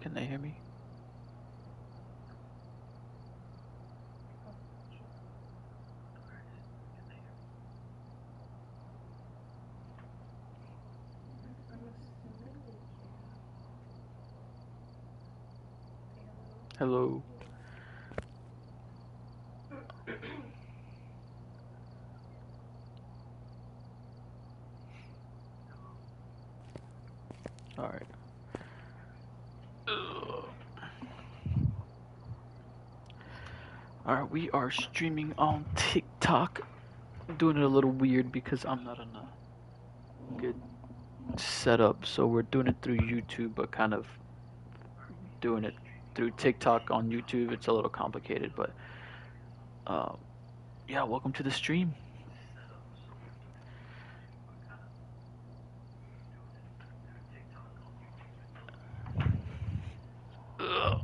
can they hear me? Hello. All right. All right, we are streaming on TikTok. Doing it a little weird because I'm not in a good setup, so we're doing it through YouTube, but kind of doing it through TikTok on YouTube. It's a little complicated, but yeah, welcome to the stream. Ugh.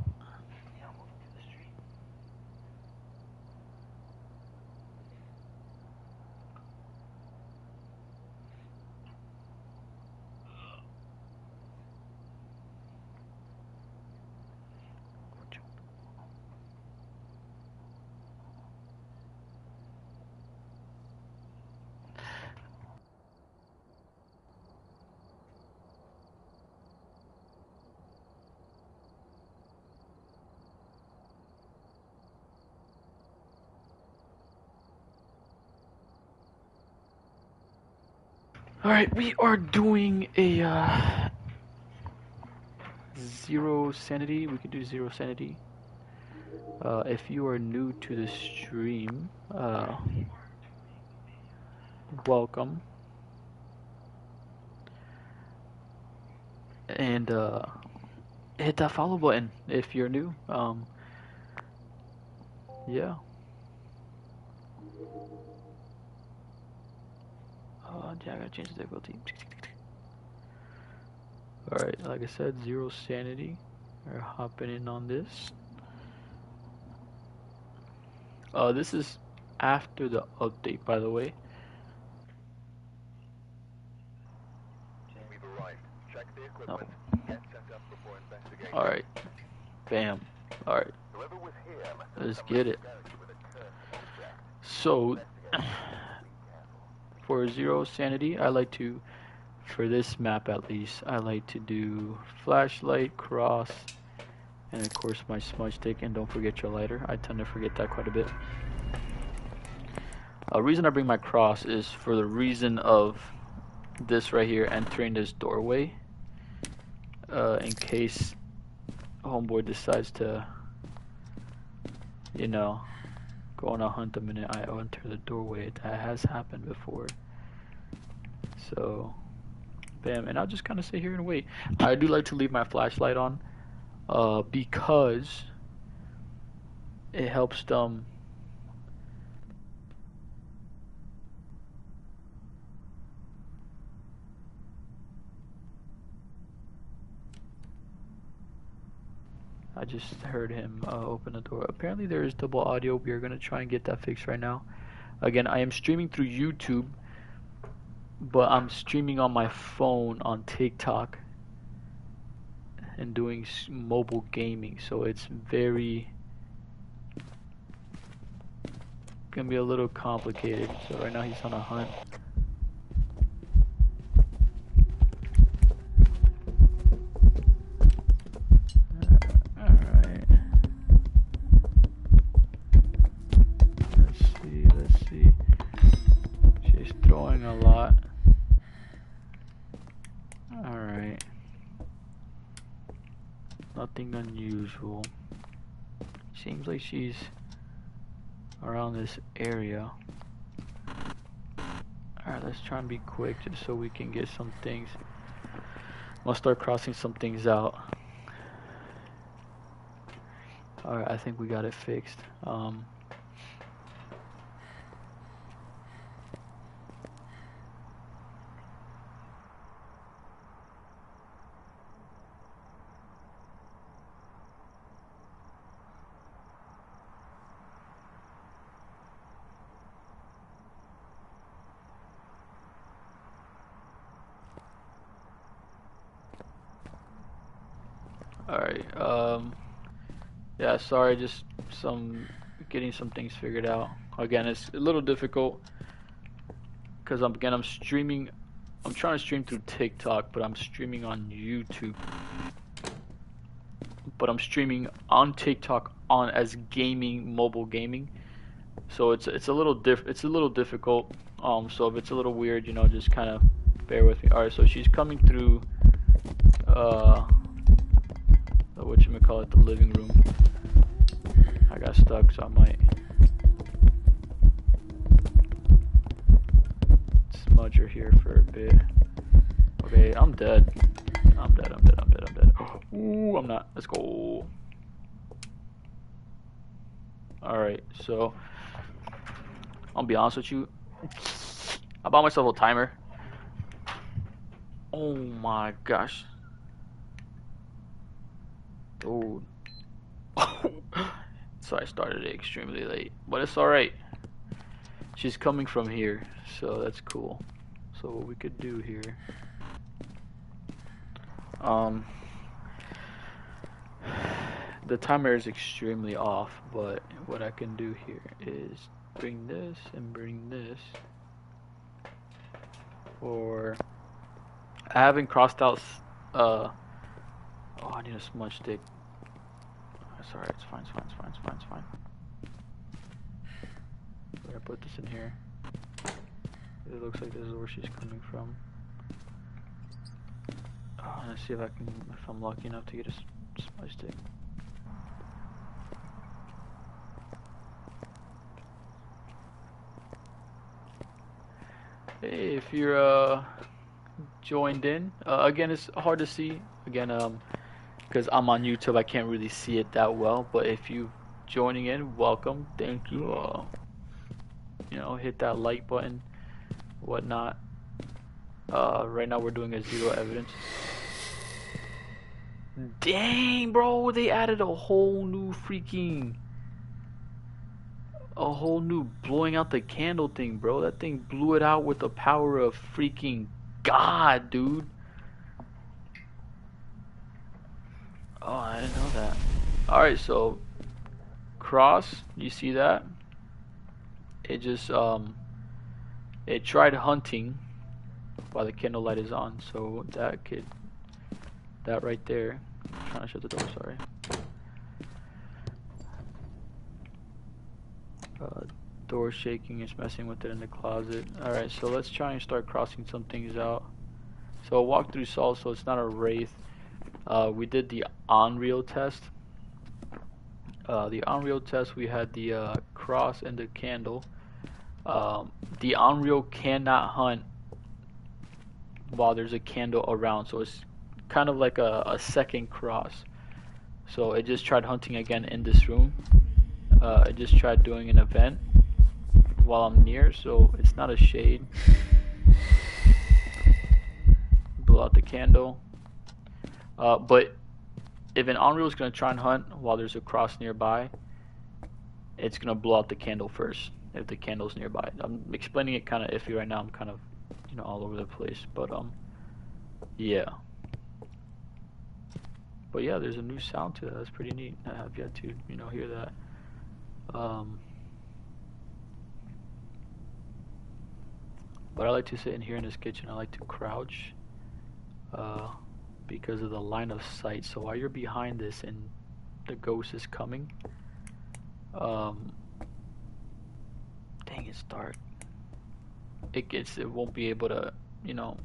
All right, we are doing a zero sanity. We could do zero sanity. If you are new to the stream, welcome. And hit that follow button if you're new. Yeah. Yeah, I gotta change the difficulty. Alright, like I said, zero sanity. We're hopping in on this. This is after the update, by the way. No. Alright. Bam. Alright. Let's get it. So, for zero sanity, I like to, for this map at least, I like to do flashlight, cross, and of course my smudge stick, and don't forget your lighter. I tend to forget that quite a bit. Reason I bring my cross is for the reason of this right here, entering this doorway. In case homeboy decides to, you know, go on a hunt the minute I enter the doorway. That has happened before. So, bam, and I'll just kind of sit here and wait. I do like to leave my flashlight on, because it helps them. I just heard him open the door. Apparently there is double audio. We are going to try and get that fixed right now. Again, I am streaming through YouTube, but I'm streaming on my phone on TikTok and doing mobile gaming, so it's very gonna be a little complicated. So right now he's on a hunt. Alright. Let's see. She's throwing a lot. Alright. Nothing unusual. Seems like she's around this area. Alright, let's try and be quick just so we can get some things. I'll start crossing some things out. Alright, I think we got it fixed. Alright, yeah, sorry, just getting some things figured out. Again, it's a little difficult because I'm streaming. I'm trying to stream through TikTok, but I'm streaming on YouTube. But I'm streaming on TikTok on as gaming, mobile gaming. So it's a little difficult. So if it's a little weird, you know, just kind of bear with me. All right, so she's coming through whatchamacallit, the living room. I got stuck, so I might smudge her here for a bit. Okay, I'm dead. I'm dead. Ooh, I'm not. Let's go. Alright, so I'll be honest with you. I bought myself a timer. Oh my gosh. Dude. So I started it extremely late. But it's alright. She's coming from here, so that's cool. So what we could do here. The timer is extremely off, but what I can do here is bring this and bring this. Or I haven't crossed out. Oh, I need a smudge stick. It's alright. It's fine. I'm gonna put this in here. It looks like this is where she's coming from. Oh, let's see if I'm lucky enough to get a smudge stick. Hey, if you're joined in, again, it's hard to see. Again, because I'm on YouTube, I can't really see it that well. But if you joining in, welcome. Thank you. You know, hit that like button, whatnot. Right now we're doing a zero evidence. Dang, bro, they added a whole new blowing out the candle thing, bro. That thing blew it out with the power of freaking God, dude. Oh, I didn't know that. Alright, so cross, you see that? It just it tried hunting while the candle light is on, so that right there. I'm trying to shut the door, sorry. Door shaking, is messing with it in the closet. Alright, so let's try and start crossing some things out. So a walkthrough solved, so it's not a wraith. We did the Unreal test. The Unreal test, we had the cross and the candle. The Unreal cannot hunt while there's a candle around, so it's kind of like a second cross. So it just tried hunting again in this room. It just tried doing an event while I'm near, so it's not a shade. Blow out the candle. But if an Unreal is going to try and hunt while there's a cross nearby, it's going to blow out the candle first if the candle's nearby. I'm explaining it kind of iffy right now. I'm kind of, you know, all over the place, but yeah. But yeah, there's a new sound to that. That's pretty neat. I have yet to, you know, hear that. But I like to sit in here in this kitchen. I like to crouch because of the line of sight. So while you're behind this and the ghost is coming, dang, it's dark. It won't be able to, you know,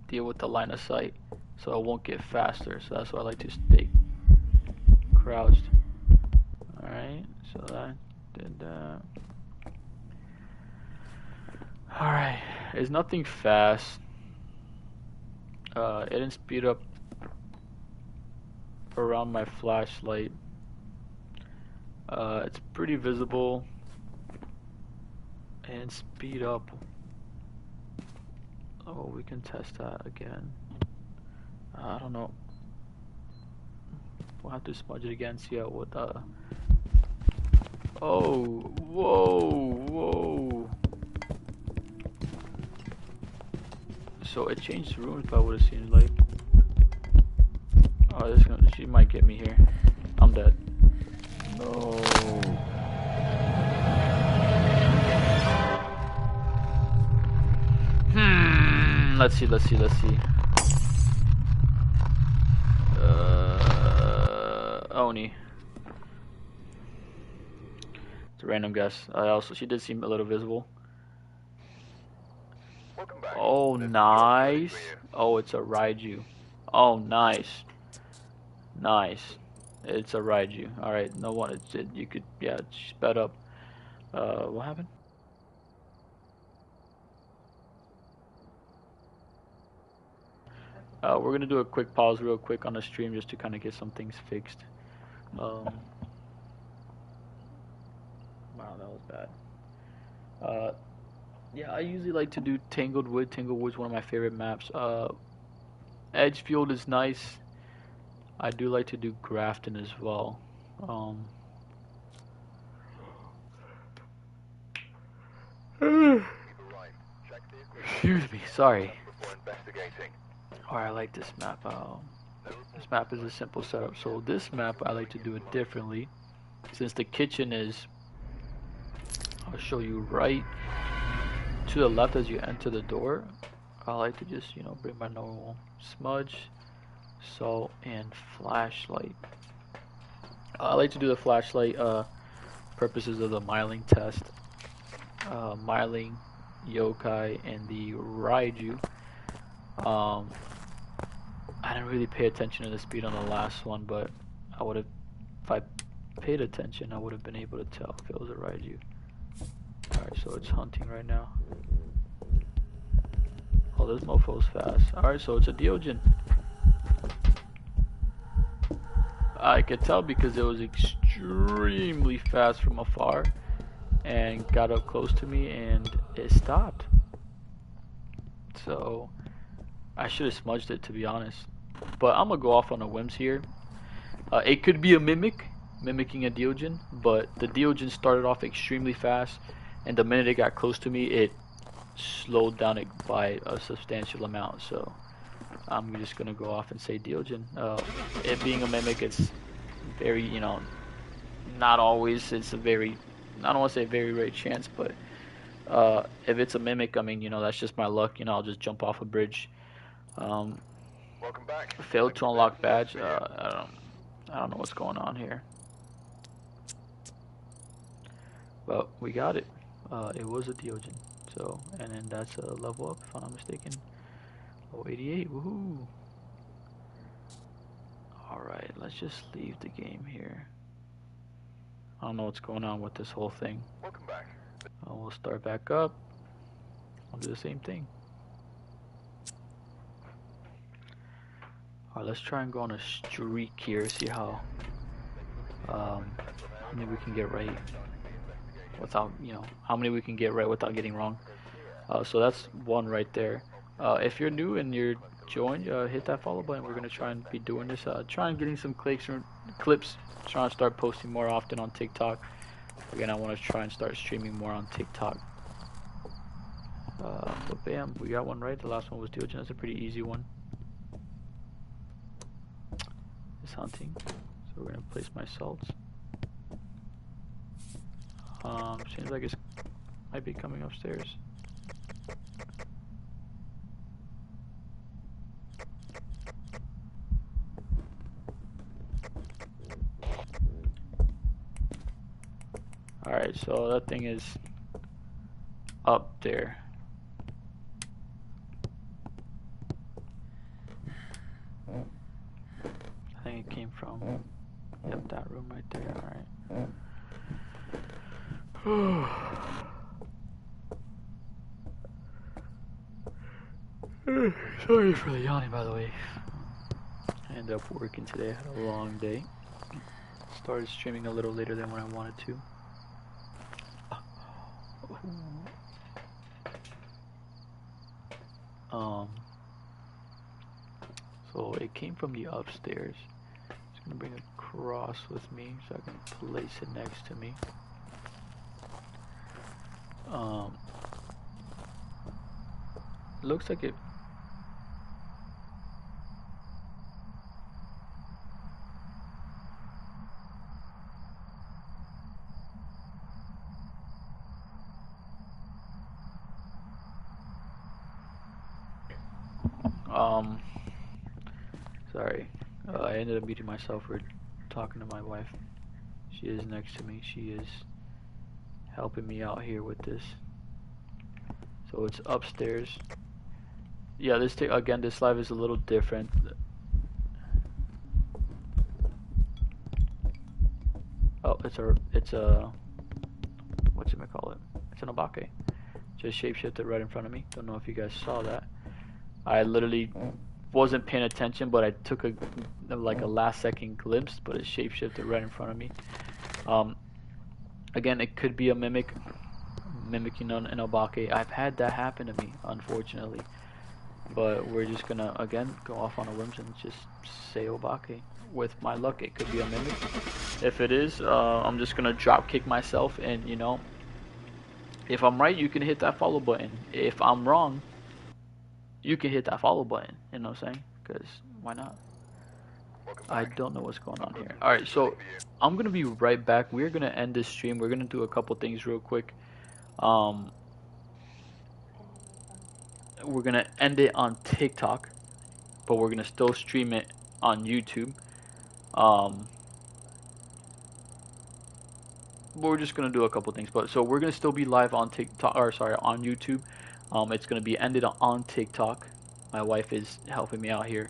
deal with the line of sight, so it won't get faster. So that's why I like to stay crouched. All right, so that did that. All right, it's nothing fast. It didn't speed up around my flashlight. It's pretty visible, and speed up. Oh, we can test that again. I don't know. We'll have to smudge it again, see what oh, whoa. So it changed rooms, but I would have seen like. Oh, She might get me here. I'm dead. No. Let's see. Oni. It's a random guess. She did seem a little visible. Oh, nice. Oh, it's a Raiju. Oh, nice. Nice. It's a Raiju. Alright, no one. You could, yeah, it's sped up. What happened? We're gonna do a quick pause real quick on the stream just to kind of get some things fixed. Wow, that was bad. Yeah, I usually like to do Tangled Wood. Tangled Wood's one of my favorite maps. Edgefield is nice. I do like to do Grafton as well. Excuse me, sorry. Alright, I like this map. This map is a simple setup. So this map, I like to do it differently. Since the kitchen is, I'll show you right to the left as you enter the door. I like to just, you know, bring my normal smudge, salt, and flashlight. I like to do the flashlight purposes of the myling test. Myling, yokai, and the Raiju. I didn't really pay attention to the speed on the last one, but I would have, if I paid attention, I would have been able to tell if it was a Raiju. Alright, so it's hunting right now. Oh, this mofo's fast. Alright, so it's a Deogen. I could tell because it was extremely fast from afar and got up close to me and it stopped. So I should have smudged it, to be honest. But I'm gonna go off on a whims here. It could be a mimicking a Deogen, but the Deogen started off extremely fast, and the minute it got close to me, it slowed down it by a substantial amount. So I'm just gonna go off and say Deogen. It being a mimic, it's very, you know, not always. It's a very, I don't want to say very rare chance, but if it's a mimic, I mean, you know, that's just my luck. You know, I'll just jump off a bridge. Welcome back. Failed to unlock badge. I don't know what's going on here. But we got it. It was a Deogen. So, and then that's a level up, if I'm not mistaken. Oh, 88. Woohoo! Alright, let's just leave the game here. I don't know what's going on with this whole thing. Welcome back. We'll start back up. I'll do the same thing. Alright, let's try and go on a streak here, see how many we can get right without, you know, how many we can get right without getting wrong. So that's one right there. If you're new and you're joined, hit that follow button. We're gonna try and be doing this. Try and getting some clips. Trying to start posting more often on TikTok. Again, I want to try and start streaming more on TikTok. But bam, we got one right. The last one was Deogen. That's a pretty easy one. It's hunting, so we're gonna place my salts. Seems like it might be coming upstairs. Alright, so that thing is up there. I think it came from, yep, that room right there. Alright. Sorry for the yawning, by the way. I ended up working today. I had a long day. Started streaming a little later than when I wanted to. So it came from the upstairs. Just gonna bring a cross with me so I can place it next to me. Looks like it. Sorry. I ended up muting myself for talking to my wife. She is next to me. She is helping me out here with this. So it's upstairs. Yeah, again, this live is a little different. Oh, it's a, what's it call it? It's an obake. Just shapeshifted right in front of me. Don't know if you guys saw that. I literally wasn't paying attention, but I took a last second glimpse, but it shapeshifted right in front of me. Again, it could be a mimicking an obake. I've had that happen to me, unfortunately. But we're just gonna again go off on a whim and just say obake. With my luck, it could be a mimic. If it is, I'm just gonna drop kick myself, and you know, if I'm right, you can hit that follow button. If I'm wrong, you can hit that follow button. You know what I'm saying? Because why not? I don't know what's going on here. Alright, so I'm gonna be right back. We're gonna end this stream. We're gonna do a couple things real quick. We're gonna end it on TikTok, but we're gonna still stream it on YouTube. But we're just gonna do a couple things. But so we're gonna still be live on TikTok, or sorry, on YouTube. It's gonna be ended on TikTok. My wife is helping me out here.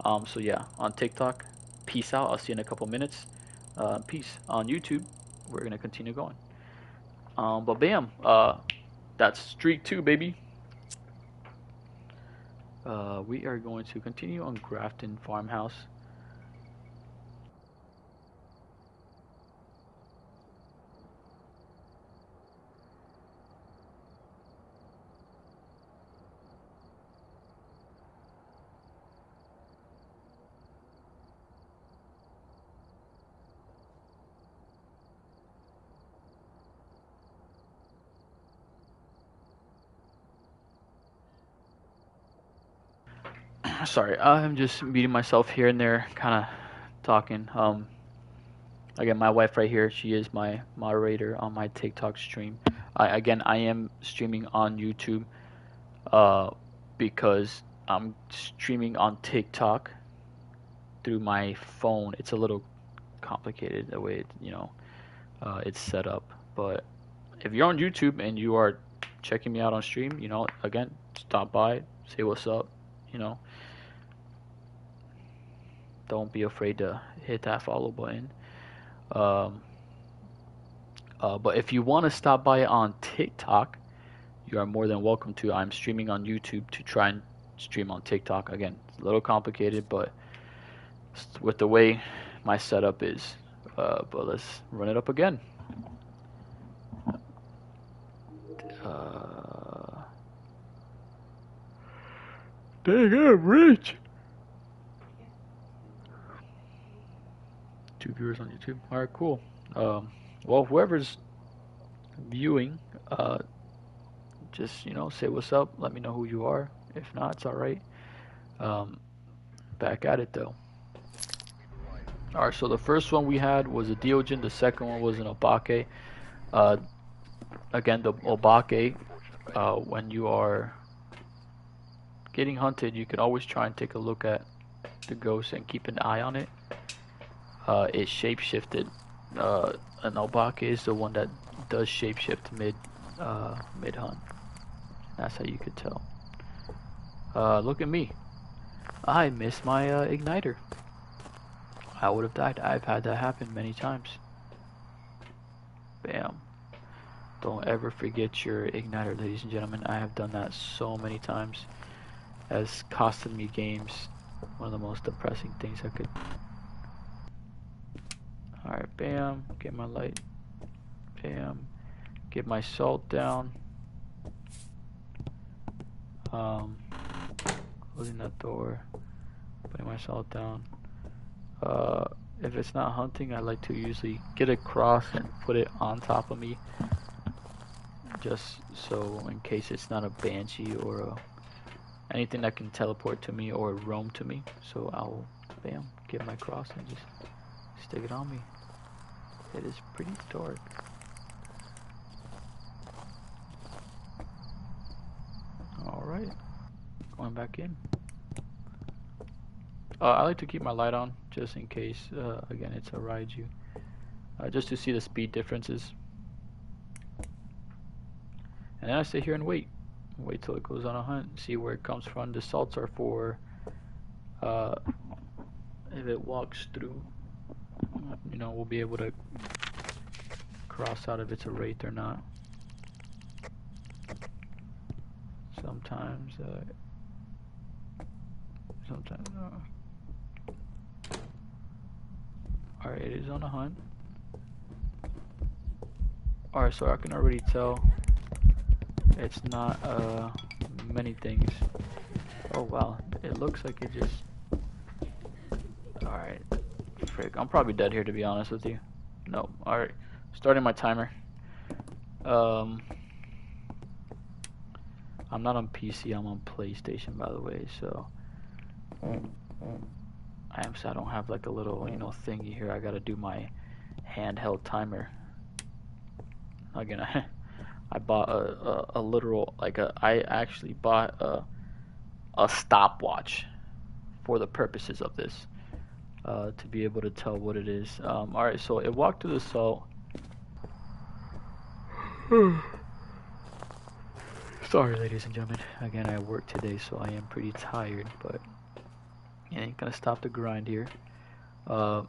So yeah, on TikTok. Peace out. I'll see you in a couple minutes. Peace. On YouTube, we're gonna continue going. But bam, that's streak 2, baby. We are going to continue on Grafton Farmhouse. Sorry, I'm just meeting myself here and there, kind of talking. Again, my wife right here, she is my moderator on my TikTok stream. I am streaming on YouTube, because I'm streaming on TikTok through my phone. It's a little complicated the way it's set up. But if you're on YouTube and you are checking me out on stream, again, stop by, say what's up, you know. Don't be afraid to hit that follow button. But if you want to stop by on TikTok, you are more than welcome to. I'm streaming on YouTube to try and stream on TikTok. Again, it's a little complicated, but with the way my setup is. But let's run it up again. Dang, I'm rich. 2 viewers on YouTube. All right, cool. Well, whoever's viewing, just say what's up. Let me know who you are. If not, it's all right. Back at it though. All right, so the first one we had was a Deogen. The second one was an Obake. Again, the Obake, when you are getting hunted, you can always try and take a look at the ghost and keep an eye on it. It shapeshifted. An Obake is the one that does shapeshift mid hunt. That's how you could tell. Look at me. I missed my igniter. I would have died. I've had that happen many times. Bam. Don't ever forget your igniter, ladies and gentlemen. I have done that so many times. Has costed me games. One of the most depressing things I could. Alright, bam. Get my light. Bam. Get my salt down. Closing that door. Putting my salt down. If it's not hunting, I like to usually get a cross and put it on top of me. Just so in case it's not a banshee or anything that can teleport to me or roam to me. So I'll, bam, get my cross and just stick it on me. It is pretty dark. Alright. Going back in. I like to keep my light on just in case. Again, it's a Raiju. Just to see the speed differences. And then I sit here and wait. Wait till it goes on a hunt. See where it comes from. The salts are for if it walks through. You know, we'll be able to cross out if it's a wraith or not. Sometimes. Alright, it is on a hunt. Alright, so I can already tell it's not many things. Oh wow, it looks like it just... Alright, frick, I'm probably dead here to be honest with you. No, alright, starting my timer. I'm not on PC, I'm on PlayStation by the way, so... I don't have like a little, you know, thingy here. I gotta do my handheld timer. Again, I bought a literal, like I actually bought a stopwatch for the purposes of this, to be able to tell what it is. Alright, so it walked through the salt. Sorry, ladies and gentlemen. Again, I work today, so I am pretty tired, but I ain't gonna stop the grind here. So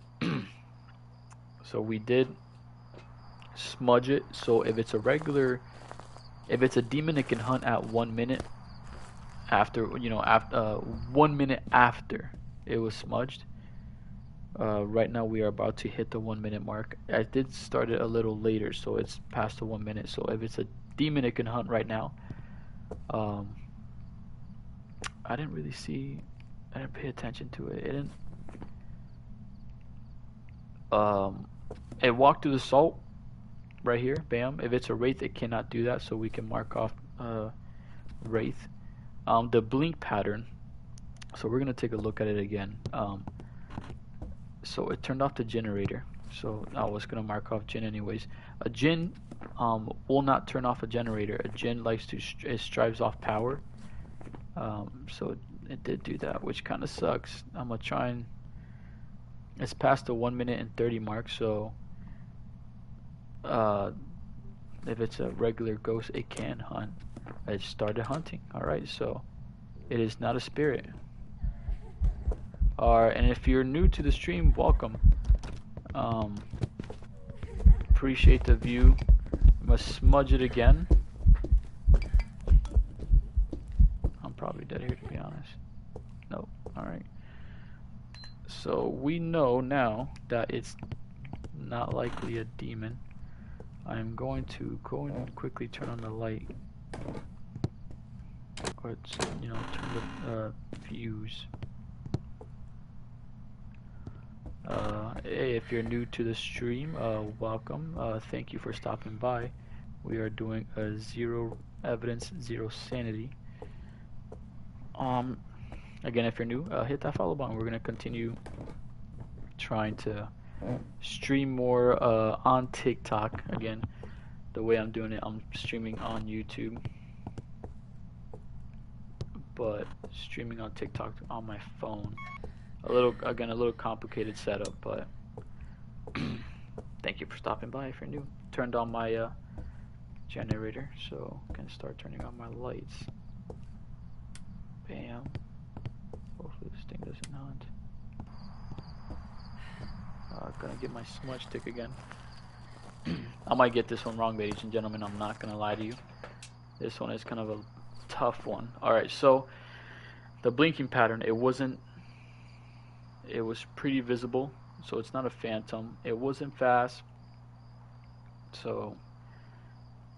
we did smudge it. So if it's a regular, if it's a demon, it can hunt at 1 minute after, you know, after 1 minute after it was smudged. Right now we are about to hit the 1 minute mark. I did start it a little later, so it's past the 1 minute. So if it's a demon, it can hunt right now. I didn't really see. I didn't pay attention to it. It didn't. It walked through the salt right here. Bam. If it's a wraith, it cannot do that, so we can mark off wraith. The blink pattern. So we're gonna take a look at it again. So it turned off the generator. So I was gonna mark off Jinn anyways. A Jinn will not turn off a generator. A Jinn likes to it strives off power. So it did do that, which kind of sucks. I'm gonna try and it's past the 1 minute and 30 mark, so if it's a regular ghost, it can hunt. It started hunting. Alright, so it is not a spirit. Alright, and if you're new to the stream, welcome. Appreciate the view. I'm gonna smudge it again. I'm probably dead here to be honest. Nope. Alright. So we know now that it's not likely a demon. I'm going to go and quickly turn on the light. Or, you know, turn the views. Hey, if you're new to the stream, welcome. Thank you for stopping by. We are doing a 0 evidence, 0 sanity. Again, if you're new, hit that follow button. We're gonna continue trying to stream more on TikTok. Again, the way I'm doing it, I'm streaming on YouTube, but streaming on TikTok on my phone. A little complicated setup, but thank you for stopping by. If you're new, turned on my generator, so I can start turning on my lights. Bam. Hopefully this thing doesn't hunt. Gonna get my smudge stick again. I might get this one wrong, ladies and gentlemen. I'm not gonna lie to you. This one is kind of a tough one. Alright, so the blinking pattern, it was pretty visible, so it's not a phantom. It wasn't fast. So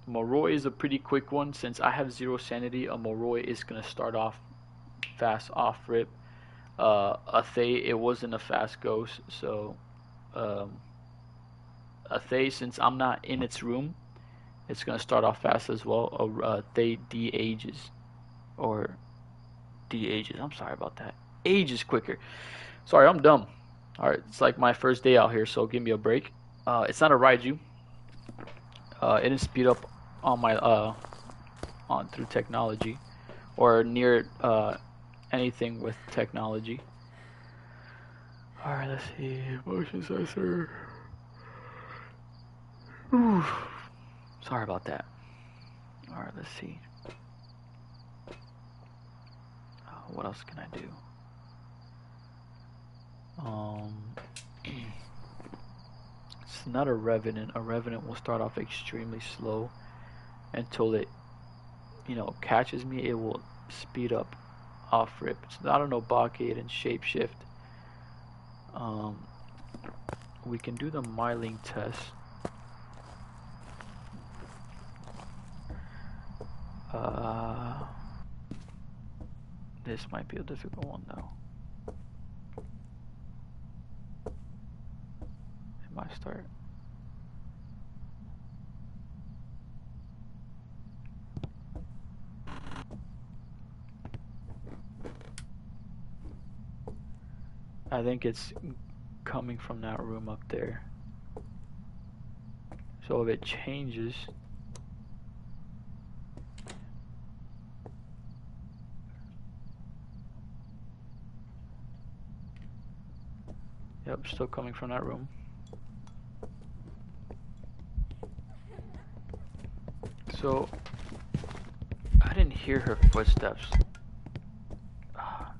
Moroi is a pretty quick one. Since I have 0 sanity, a Moroi is gonna start off fast off rip. A Thay, it wasn't a fast ghost, so a Thay, since I'm not in its room, it's gonna start off fast as well. A Thay de-ages, or de-ages. I'm sorry about that. Ages quicker. Sorry, I'm dumb. All right, it's like my first day out here, so give me a break. It's not a Raiju. It didn't speed up on my on through technology, or near anything with technology. Alright, let's see. Motion sensor. Ooh. Sorry about that. Alright, let's see. What else can I do? It's not a revenant. A revenant will start off extremely slow until it, catches me. It will speed up off rip. It's not an obacate and shapeshift. We can do the myling test. This might be a difficult one though. It might start. I think it's coming from that room up there. So if it changes, yep, still coming from that room. So I didn't hear her footsteps.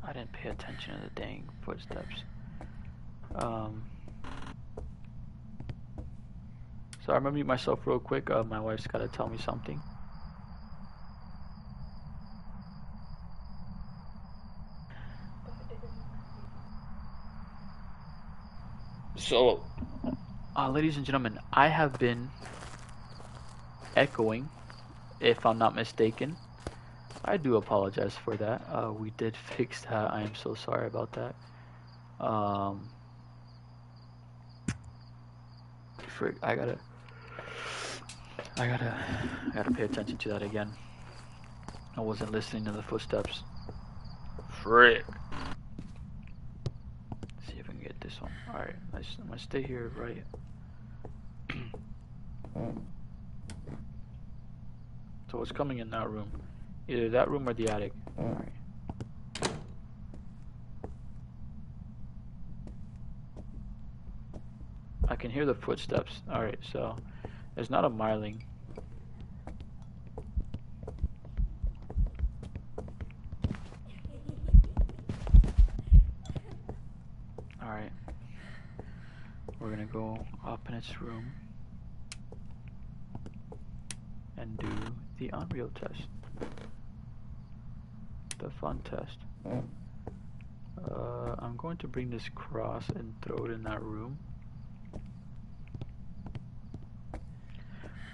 I didn't pay attention to the dang footsteps. So I'm gonna mute myself real quick. My wife's gotta tell me something. So, ladies and gentlemen, I have been echoing, if I'm not mistaken. I do apologize for that. We did fix that. I am so sorry about that. I gotta pay attention to that again. I wasn't listening to the footsteps. Frick. Let's see if I can get this one. Alright, I'm gonna stay here, right? So it's coming in that room. Either that room or the attic. Alright. I can hear the footsteps. Alright, so there's not a myling. Alright. We're gonna go up in its room and do the Unreal test. The fun test. I'm going to bring this cross and throw it in that room.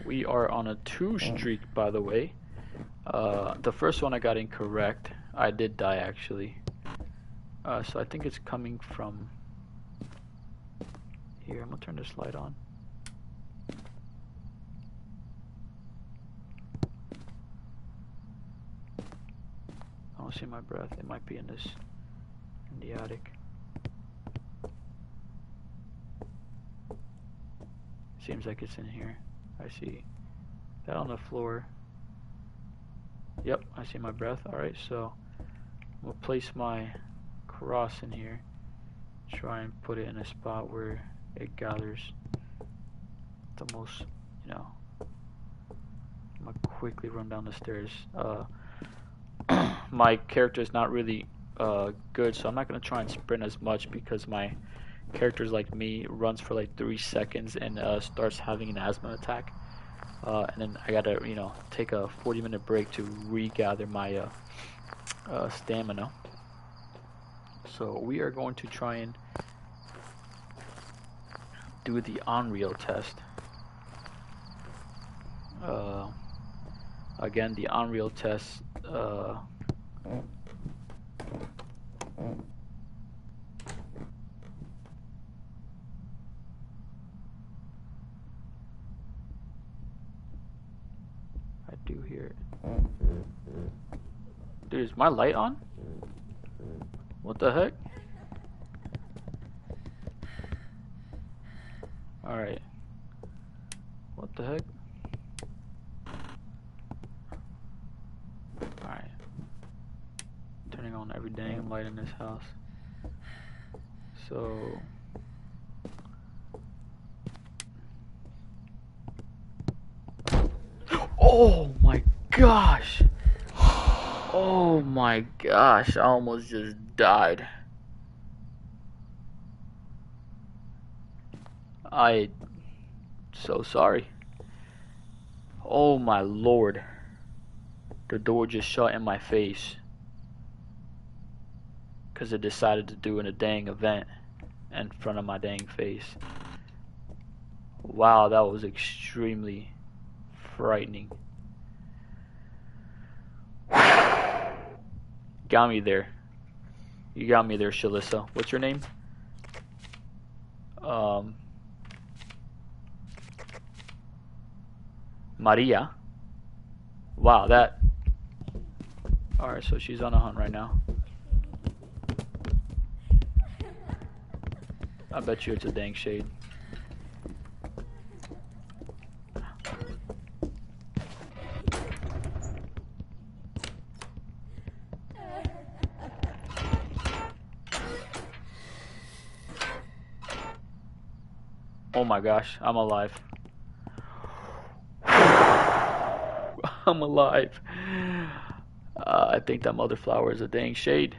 We are on a 2 streak, by the way. The first one I got incorrect. I did die actually. So I think it's coming from here. I'm gonna turn this light on. I don't see my breath. It might be in the attic. Seems like it's in here. I see that on the floor. Yep, I see my breath. Alright, so I'm gonna place my cross in here. Try and put it in a spot where it gathers the most, I'm gonna quickly run down the stairs. My character is not really good, so I'm not gonna try and sprint as much because my character's like me, runs for like 3 seconds and starts having an asthma attack. And then I gotta, take a 40-minute break to regather my stamina. So we are going to try and do the Unreal test. Again, the Unreal test. I do hear it. Dude, is my light on? What the heck? Alright. What the heck? Alright. Turning on every dang light in this house. So oh my gosh. Oh my gosh, I almost just died. So sorry. Oh my lord. The door just shut in my face. Because it decided to do a dang event in front of my dang face. Wow, that was extremely frightening. Got me there. You got me there, Shalissa. What's your name? Maria. Wow, that... Alright, so she's on a hunt right now. I bet you it's a dang shade. Oh my gosh, I'm alive. I'm alive. I think that mother flower is a dang shade.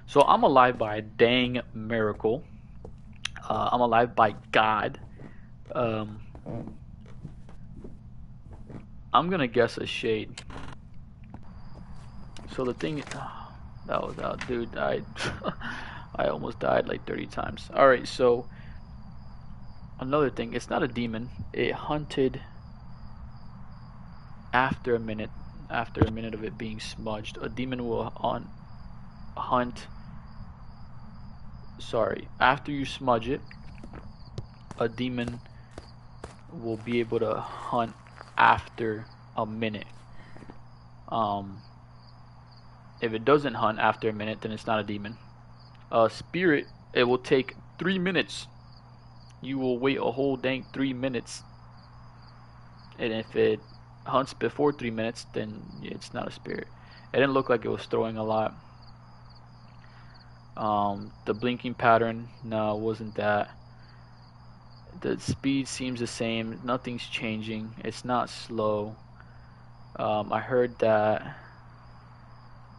So I'm alive by a dang miracle. I'm alive by God. I'm gonna guess a shade. So the thing, that was out, dude. I almost died like 30 times. All right, so another thing, it's not a demon. It hunted after a minute. After a minute of it being smudged, a demon will hunt. Sorry, after you smudge it, a demon will be able to hunt after a minute. If it doesn't hunt after a minute, then it's not a demon. Spirit, it will take 3 minutes. You will wait a whole dang 3 minutes. And if it hunts before 3 minutes, then it's not a spirit. It didn't look like it was throwing a lot. The blinking pattern, no, it wasn't that. The speed seems the same. Nothing's changing. It's not slow. I heard that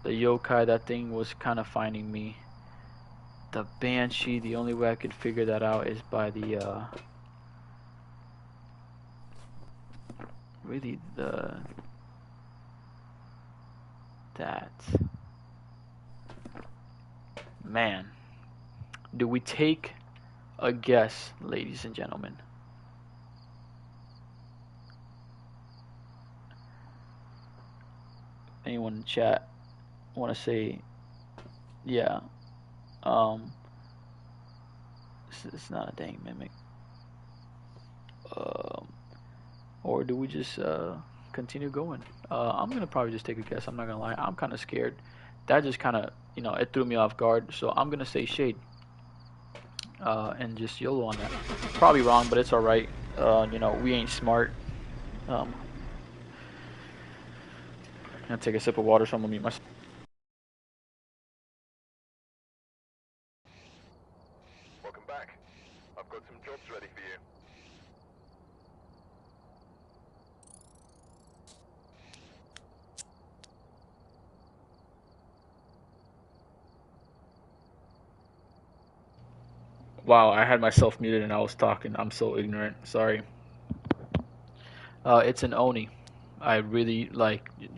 the yokai, that thing was kind of finding me. The banshee, the only way I could figure that out is by the really that man. Do we take a guess, ladies and gentlemen? Anyone in chat want to say yeah? It's not a dang mimic. Or do we just continue going? I'm gonna probably just take a guess. I'm not gonna lie. I'm kind of scared. That just kind of, it threw me off guard. So I'm gonna say shade. And just YOLO on that. Probably wrong, but it's alright. We ain't smart. I'm gonna take a sip of water, so I'm gonna mute myself. Welcome back. I've got some jobs ready for you. Wow, I had myself muted and I was talking. I'm so ignorant. Sorry. It's an Oni. I really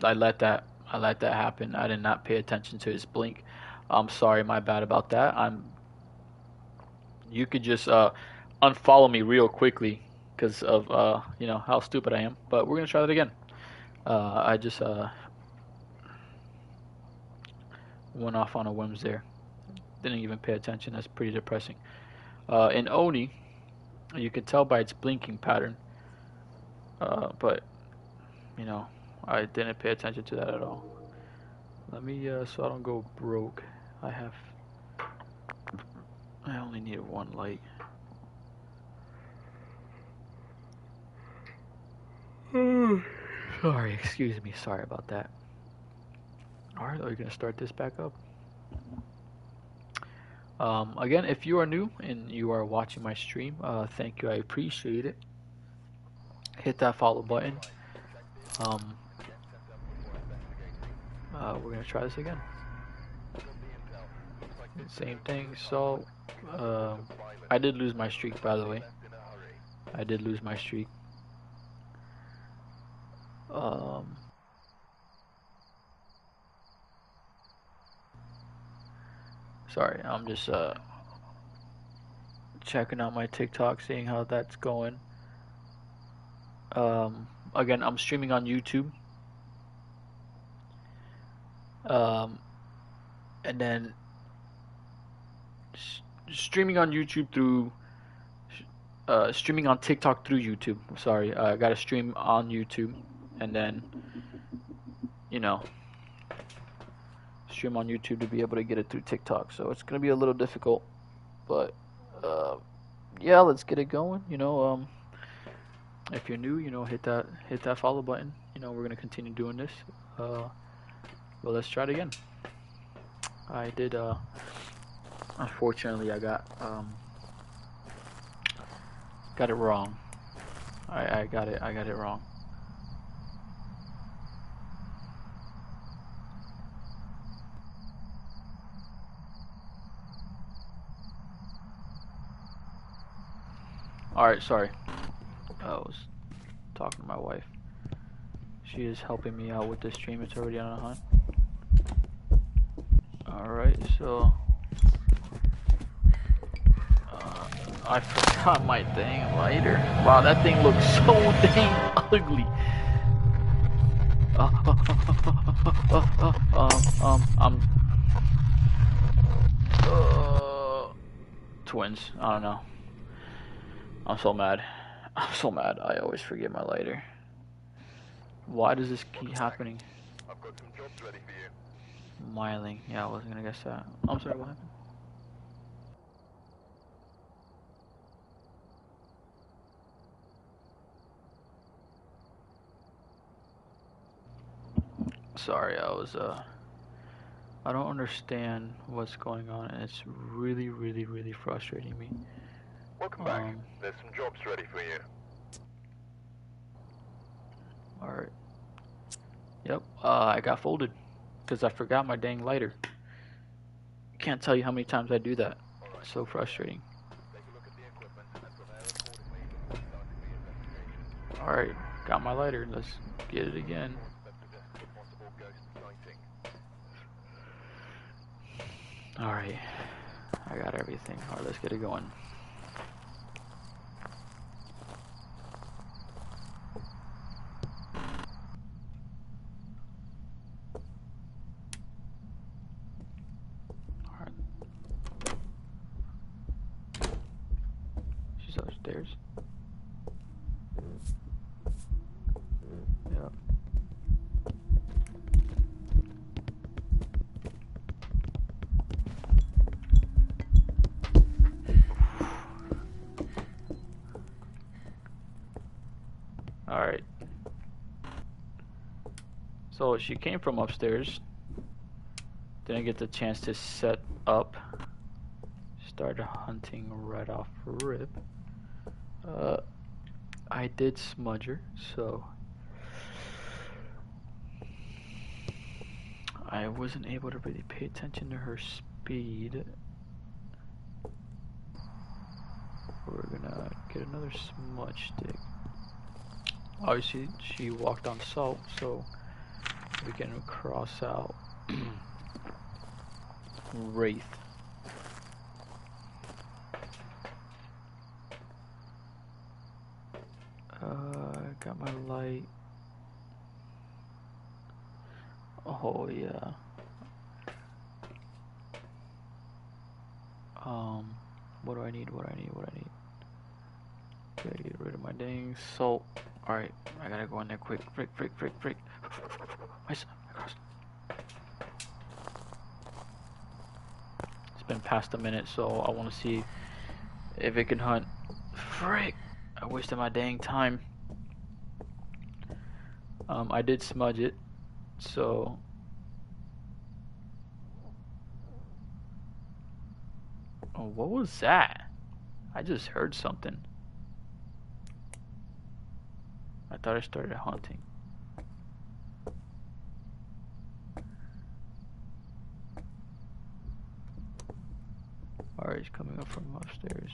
I let that happen. I did not pay attention to his blink. I'm sorry, my bad about that. You could just unfollow me real quickly because of how stupid I am. But we're gonna try that again. I just went off on a whim there. Didn't even pay attention. That's pretty depressing. In Oni, you can tell by its blinking pattern. But I didn't pay attention to that at all. Let me so I don't go broke. I only need one light. Sorry, excuse me. Sorry about that. All right, are you gonna start this back up? Again, if you are new and you are watching my stream, thank you. I appreciate it. Hit that follow button. Um, we're gonna try this again. Same thing. So, I did lose my streak, by the way. I did lose my streak. Um, Sorry, I'm just checking out my TikTok, seeing how that's going. Again, I'm streaming on YouTube. Um, and then streaming on YouTube through streaming on TikTok through YouTube. Sorry, I got to stream on YouTube, and then you know stream on YouTube to be able to get it through TikTok. So it's gonna be a little difficult, but uh, yeah, let's get it going. If you're new, hit that follow button. We're gonna continue doing this. But let's try it again. I did. Unfortunately, I got it wrong. I got it. I got it wrong. All right. Sorry. I was talking to my wife. She is helping me out with this stream. It's already on a hunt. Alright, so I forgot my dang lighter. Wow, that thing looks so dang ugly. I'm twins. I don't know. I'm so mad. I'm so mad. I always forget my lighter. Why does this keep happening? I've got some jobs ready for you. Miling. Yeah, I wasn't gonna guess that. I'm sorry, what happened? Sorry, I don't understand what's going on, and it's really, really, really frustrating me. Welcome back. There's some jobs ready for you. Alright. Yep, I got folded because I forgot my dang lighter. Can't tell you how many times I do that. It's so frustrating. Alright, got my lighter. Let's get it again. Alright, I got everything. Alright, let's get it going. Alright. She's upstairs. Yep. Alright. So she came from upstairs. Didn't get the chance to set up. Started hunting right off rip. I did smudge her, so I wasn't able to really pay attention to her speed. We're gonna get another smudge stick. Obviously, she walked on salt, so we can cross out Wraith. Got my light. Oh yeah. What do I need? What do I need? What do I need? Gotta get rid of my dang salt. Alright, I gotta go in there quick. Frick. My crossed. It's been past a minute, so I wanna see if it can hunt. Frick! I wasted my dang time. I did smudge it, so Oh, what was that? I just heard something. I thought I started hunting. Alright, he's coming up from upstairs.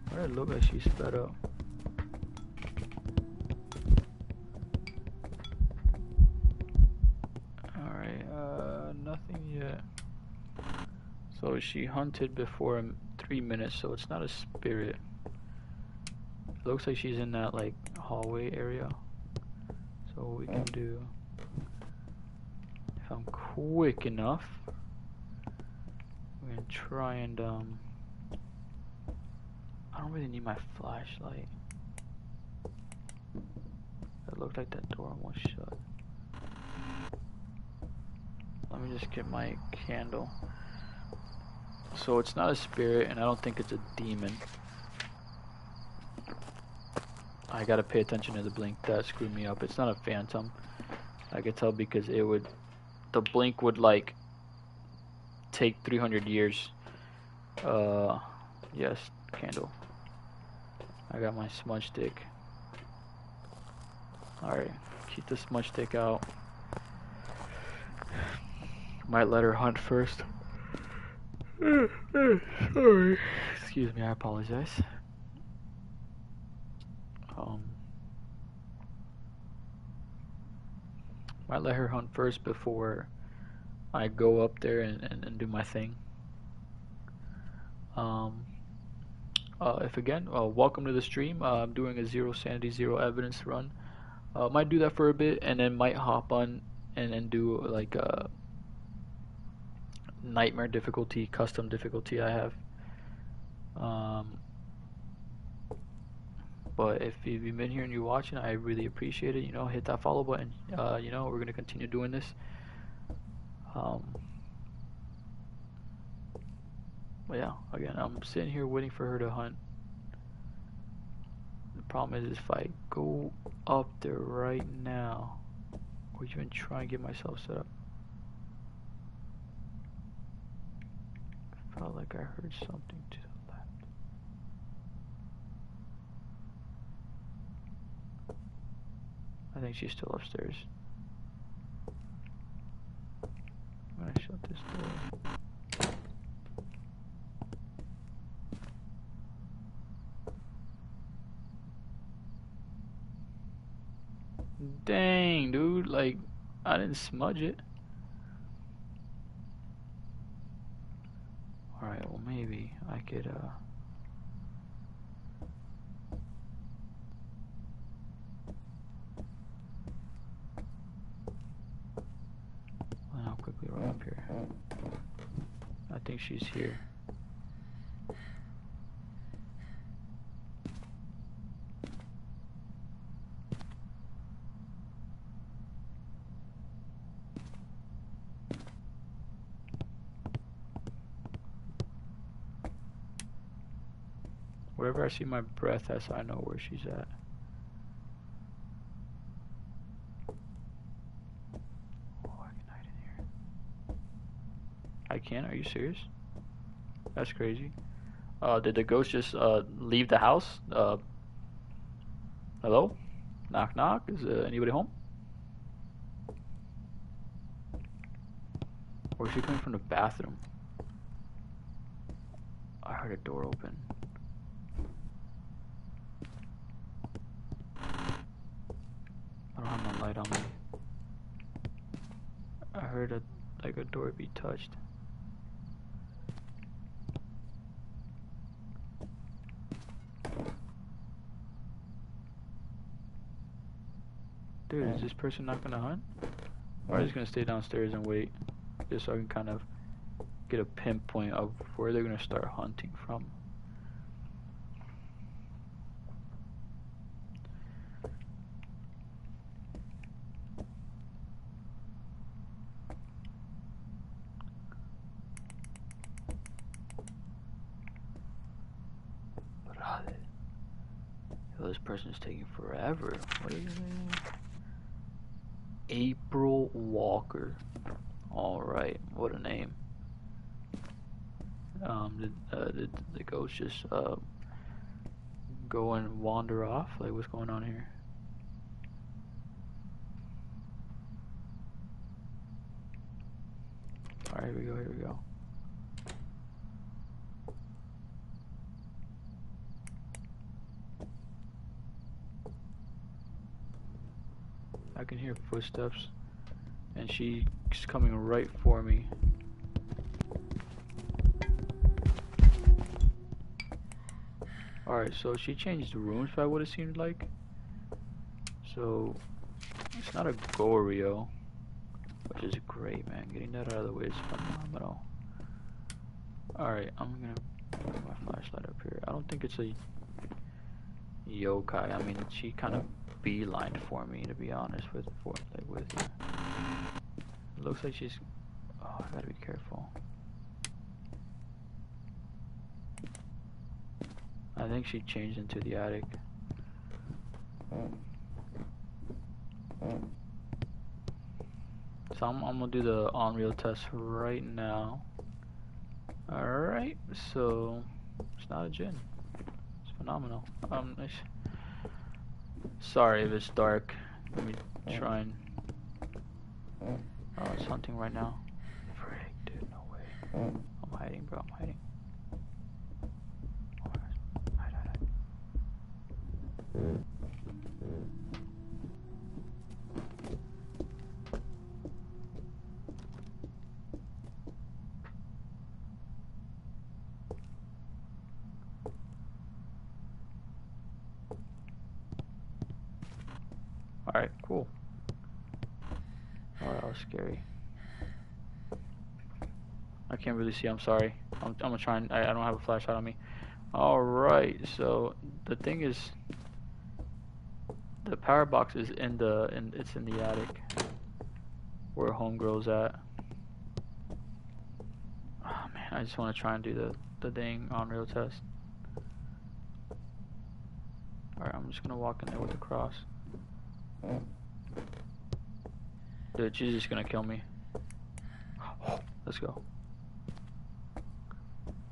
Why did it look like she sped up? Alright, nothing yet. So she hunted before 3 minutes, so it's not a spirit. It looks like she's in that like hallway area. So what we can do, if I'm quick enough, we're gonna try and I don't really need my flashlight. It looked like that door almost shut. Let me just get my candle. So it's not a spirit, and I don't think it's a demon. I gotta pay attention to the blink. That screwed me up. It's not a phantom. I could tell because it would, the blink would like take 300 years. Yes, candle. I got my smudge stick. Alright, keep the smudge stick out. Might let her hunt first. Sorry. Excuse me, I apologize. Might let her hunt first before I go up there and do my thing. If again, welcome to the stream. I'm doing a zero sanity, zero evidence run. Might do that for a bit and then might hop on and do like a nightmare difficulty, custom difficulty I have. But if you've been here and you're watching, I really appreciate it. You know, hit that follow button. You know, we're gonna continue doing this. But yeah, again, I'm sitting here waiting for her to hunt. The problem is if I go up there right now, or even try and get myself set up. I felt like I heard something to the left. I think she's still upstairs. I'm gonna shut this door. Dang, dude, like, I didn't smudge it. Alright, well, maybe I could, I'll quickly run up here. I think she's here. Wherever I see my breath, that's how I know where she's at. Oh, I can hide in here. I can? Are you serious? That's crazy. Did the ghost just leave the house? Hello? Knock knock. Is anybody home? Or is she coming from the bathroom? I heard a door open. I don't have my light on me. I heard a door be touched. Dude, is this person not gonna hunt? Or is just gonna stay downstairs and wait? Just so I can kind of get a pinpoint of where they're gonna start hunting from. Oh, this person is taking forever. What is his name? April Walker. Alright, what a name. Did the ghost just go and wander off? Like, what's going on here? Alright, here we go. I can hear footsteps, and she's coming right for me. Alright, so she changed the rooms by what it seemed like. So, it's not a Goryo, which is great, man. Getting that out of the way is phenomenal. Alright, I'm gonna put my flashlight up here. I don't think it's a yokai. I mean, she kind of beelined for me, to be honest with you. It looks like she's... Oh, I gotta be careful. I think she changed into the attic. So I'm gonna do the on-real test right now. Alright, so it's not a djinn. It's phenomenal. Sorry if it's dark. Let me try and... Oh, it's hunting right now. Frick, dude, no way. I'm hiding, bro, I'm hiding. Hide. Alright, cool. Oh, that was scary. I can't really see, I'm sorry. I'm gonna try and... I don't have a flashlight on me. Alright, so the thing is... The power box is it's in the attic. Where homegirl's at. Oh man, I just wanna try and do the dang on-real test. Alright, I'm just gonna walk in there with the cross. Dude, she's just gonna kill me. Let's go.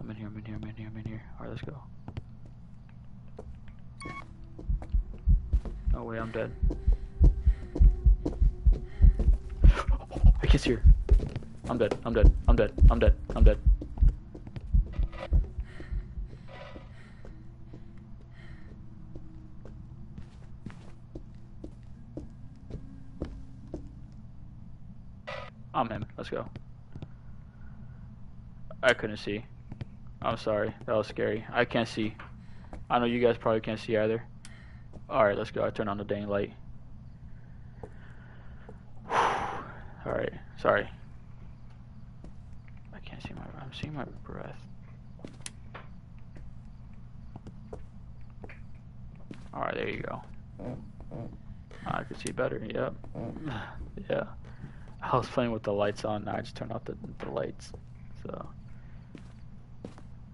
I'm in here. Alright, let's go. Oh wait, I'm dead. I can see her. I'm dead. I'm him. Let's go. I couldn't see. I'm sorry. That was scary. I can't see. I know you guys probably can't see either. Alright, let's go. I turn on the dang light. Alright, sorry. I can't see I'm seeing my breath. Alright, there you go. I can see better, yep. Yeah. I was playing with the lights on, now I just turned off the lights. So.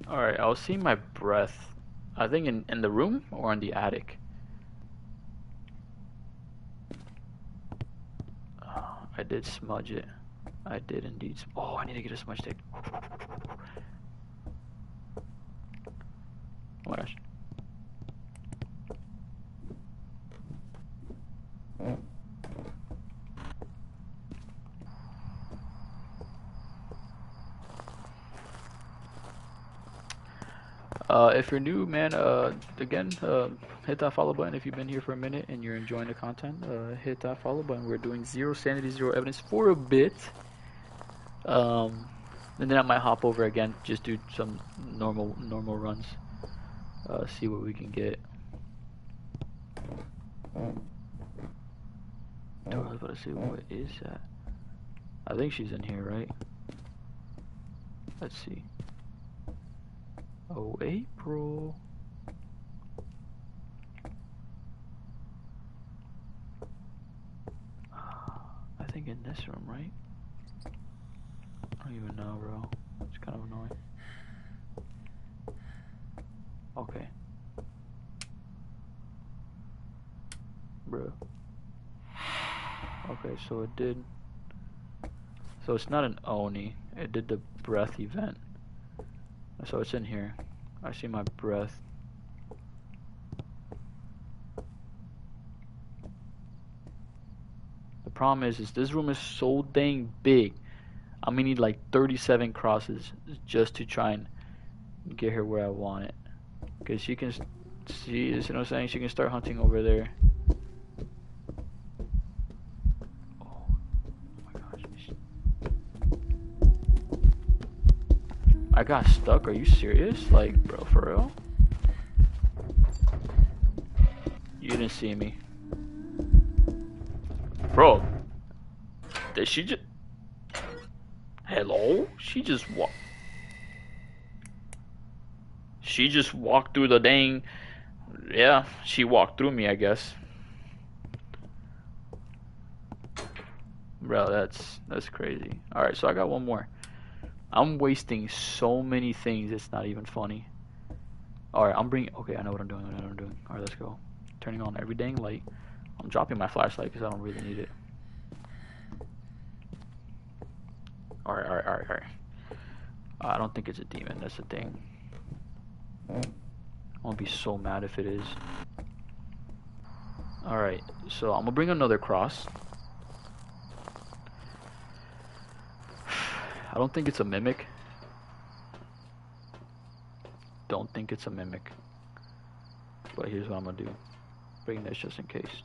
Alright, I was seeing my breath. I think in the room or in the attic. Oh, I did smudge it. I did indeed. Oh, I need to get a smudge stick. Oh my gosh. If you're new, man, again, hit that follow button. If you've been here for a minute and you're enjoying the content, hit that follow button. We're doing 0 sanity, 0 evidence for a bit. And then I might hop over again, just do some normal runs. See what we can get. Dude, I was about to say, what is that? I think she's in here, right? Let's see. Oh, April. I think in this room, right? I don't even know, bro. It's kind of annoying. Okay. Okay, so it did. So it's not an Oni. It did the breath event. So it's in here. I see my breath. The problem is this room is so dang big. I'm gonna need like 37 crosses just to try and get her where I want it. Because she can see, you know what I'm saying? She can start hunting over there. Oh my gosh. I got stuck. Are you serious? Like, bro, for real? You didn't see me. Bro, did she just... Hello? She just walked through the dang... Yeah, she walked through me, I guess. Bro, that's crazy. Alright, so I got one more. I'm wasting so many things, it's not even funny. Alright, okay, I know what I'm doing, Alright, let's go. Turning on every dang light. I'm dropping my flashlight because I don't really need it. Alright. I don't think it's a demon, that's the thing. I'm gonna be so mad if it is. Alright, so I'm gonna bring another cross. I don't think it's a mimic. Don't think it's a mimic. But here's what I'm gonna do. Bring this just in case.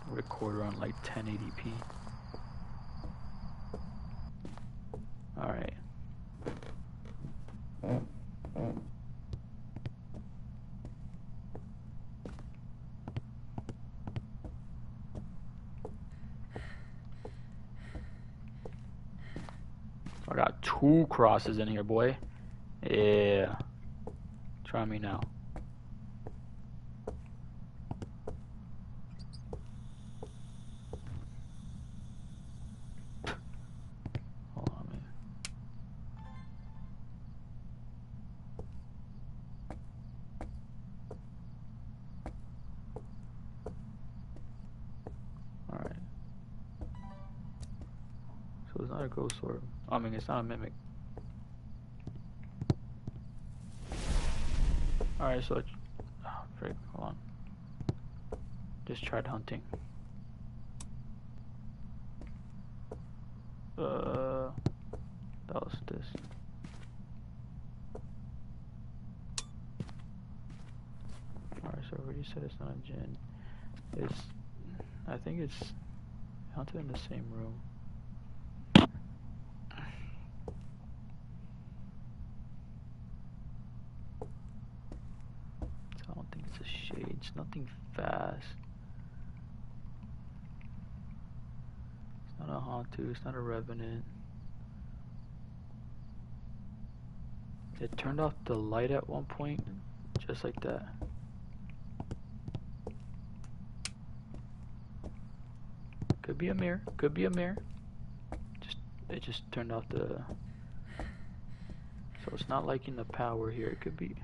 Recorder on like 1080p. Alright. I got 2 crosses in here, boy. Yeah. Try me now. Hold on, man. Alright. So it's not a ghost orb. I mean, it's not a mimic. Alright, so oh, frick, hold on. Just tried hunting. That was this. Alright, so I already said it's not a djinn. I think it's hunted in the same room. I don't think it's a shade. It's nothing fast. It's not a Hantu. It's not a revenant. It turned off the light at one point, just like that. Could be a mirror. Could be a mirror. It just turned off the. So it's not liking the power here. It could be.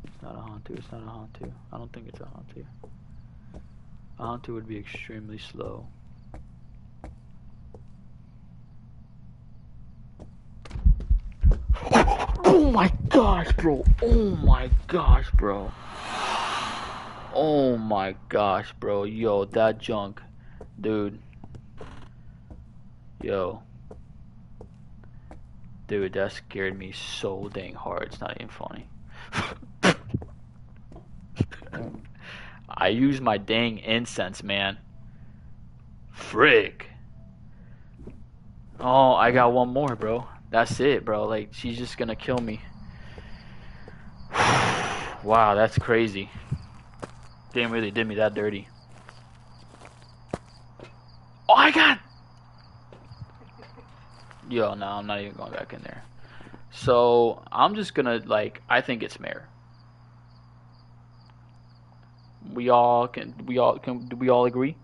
It's not a Hantu. It's not a Hantu. I don't think it's a Hantu. A Hantu would be extremely slow. Oh my gosh, bro. Oh my gosh, bro. Oh my gosh, bro. Yo, that junk. Dude. Yo. Dude, that scared me so dang hard. It's not even funny. I use my dang incense, man. Frick. Oh, I got one more, bro. That's it, bro. Like, she's just gonna kill me. Wow, that's crazy. Damn, really did me that dirty. Oh, I got... Yo, no, I'm not even going back in there. So, I'm just gonna, like, I think it's Mare. Do we all agree?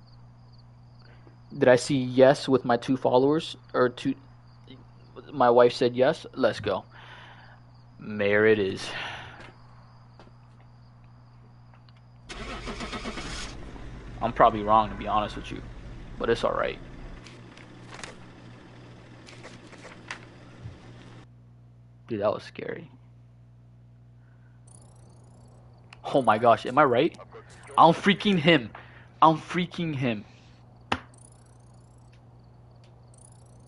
Did I see yes with my 2 followers? Or 2... My wife said yes? Let's go. Mare it is. I'm probably wrong, to be honest with you, but it's alright. Dude, that was scary. Oh my gosh, am I right? I'm freaking him. I'm freaking him.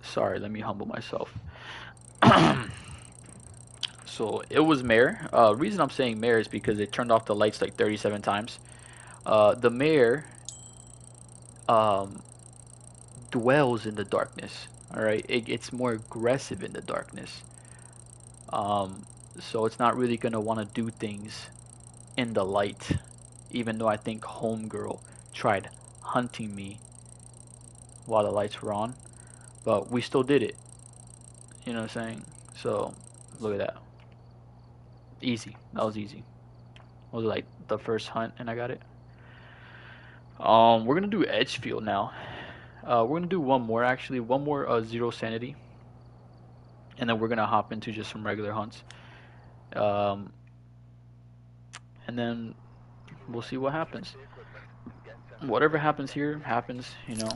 Sorry, let me humble myself. So it was mayor. Reason I'm saying mayor is because they turned off the lights like 37 times. The mayor um, dwells in the darkness. All right, it gets more aggressive in the darkness. Um, so it's not really gonna want to do things in the light. Even though I think Homegirl tried hunting me while the lights were on, but we still did it. You know what I'm saying? So look at that. Easy. That was easy. Was it like the first hunt and I got it? We're gonna do Edgefield now. We're gonna do one more actually, one more zero sanity, and then we're gonna hop into just some regular hunts. Um, and then we'll see what happens. Whatever happens here happens, you know.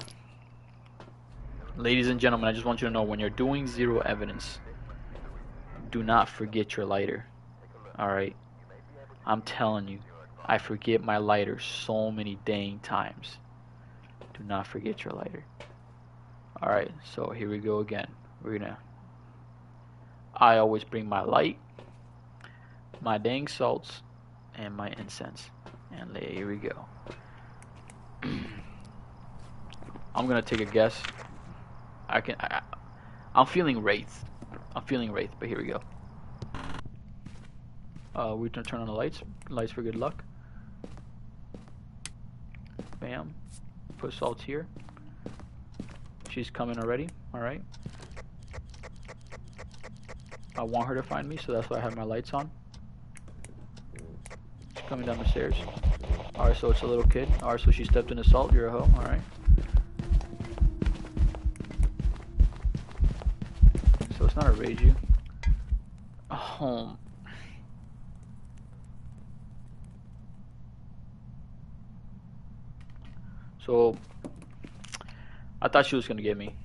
Ladies and gentlemen, I just want you to know when you're doing zero evidence, do not forget your lighter. Alright? I'm telling you, I forget my lighter so many dang times. Do not forget your lighter. Alright, so here we go again. I always bring my light, my dang salts, and my incense. And here we go. I'm gonna take a guess. I'm feeling Wraith. I'm feeling Wraith, but here we go. We're gonna turn on the lights. Lights for good luck. Bam. Put salts here. She's coming already. Alright. I want her to find me, so that's why I have my lights on. She's coming down the stairs. Alright, so it's a little kid. Alright, so she stepped in the salt. You're a hoe. Alright. So it's not a Reiju. Oh. So I thought she was gonna get me,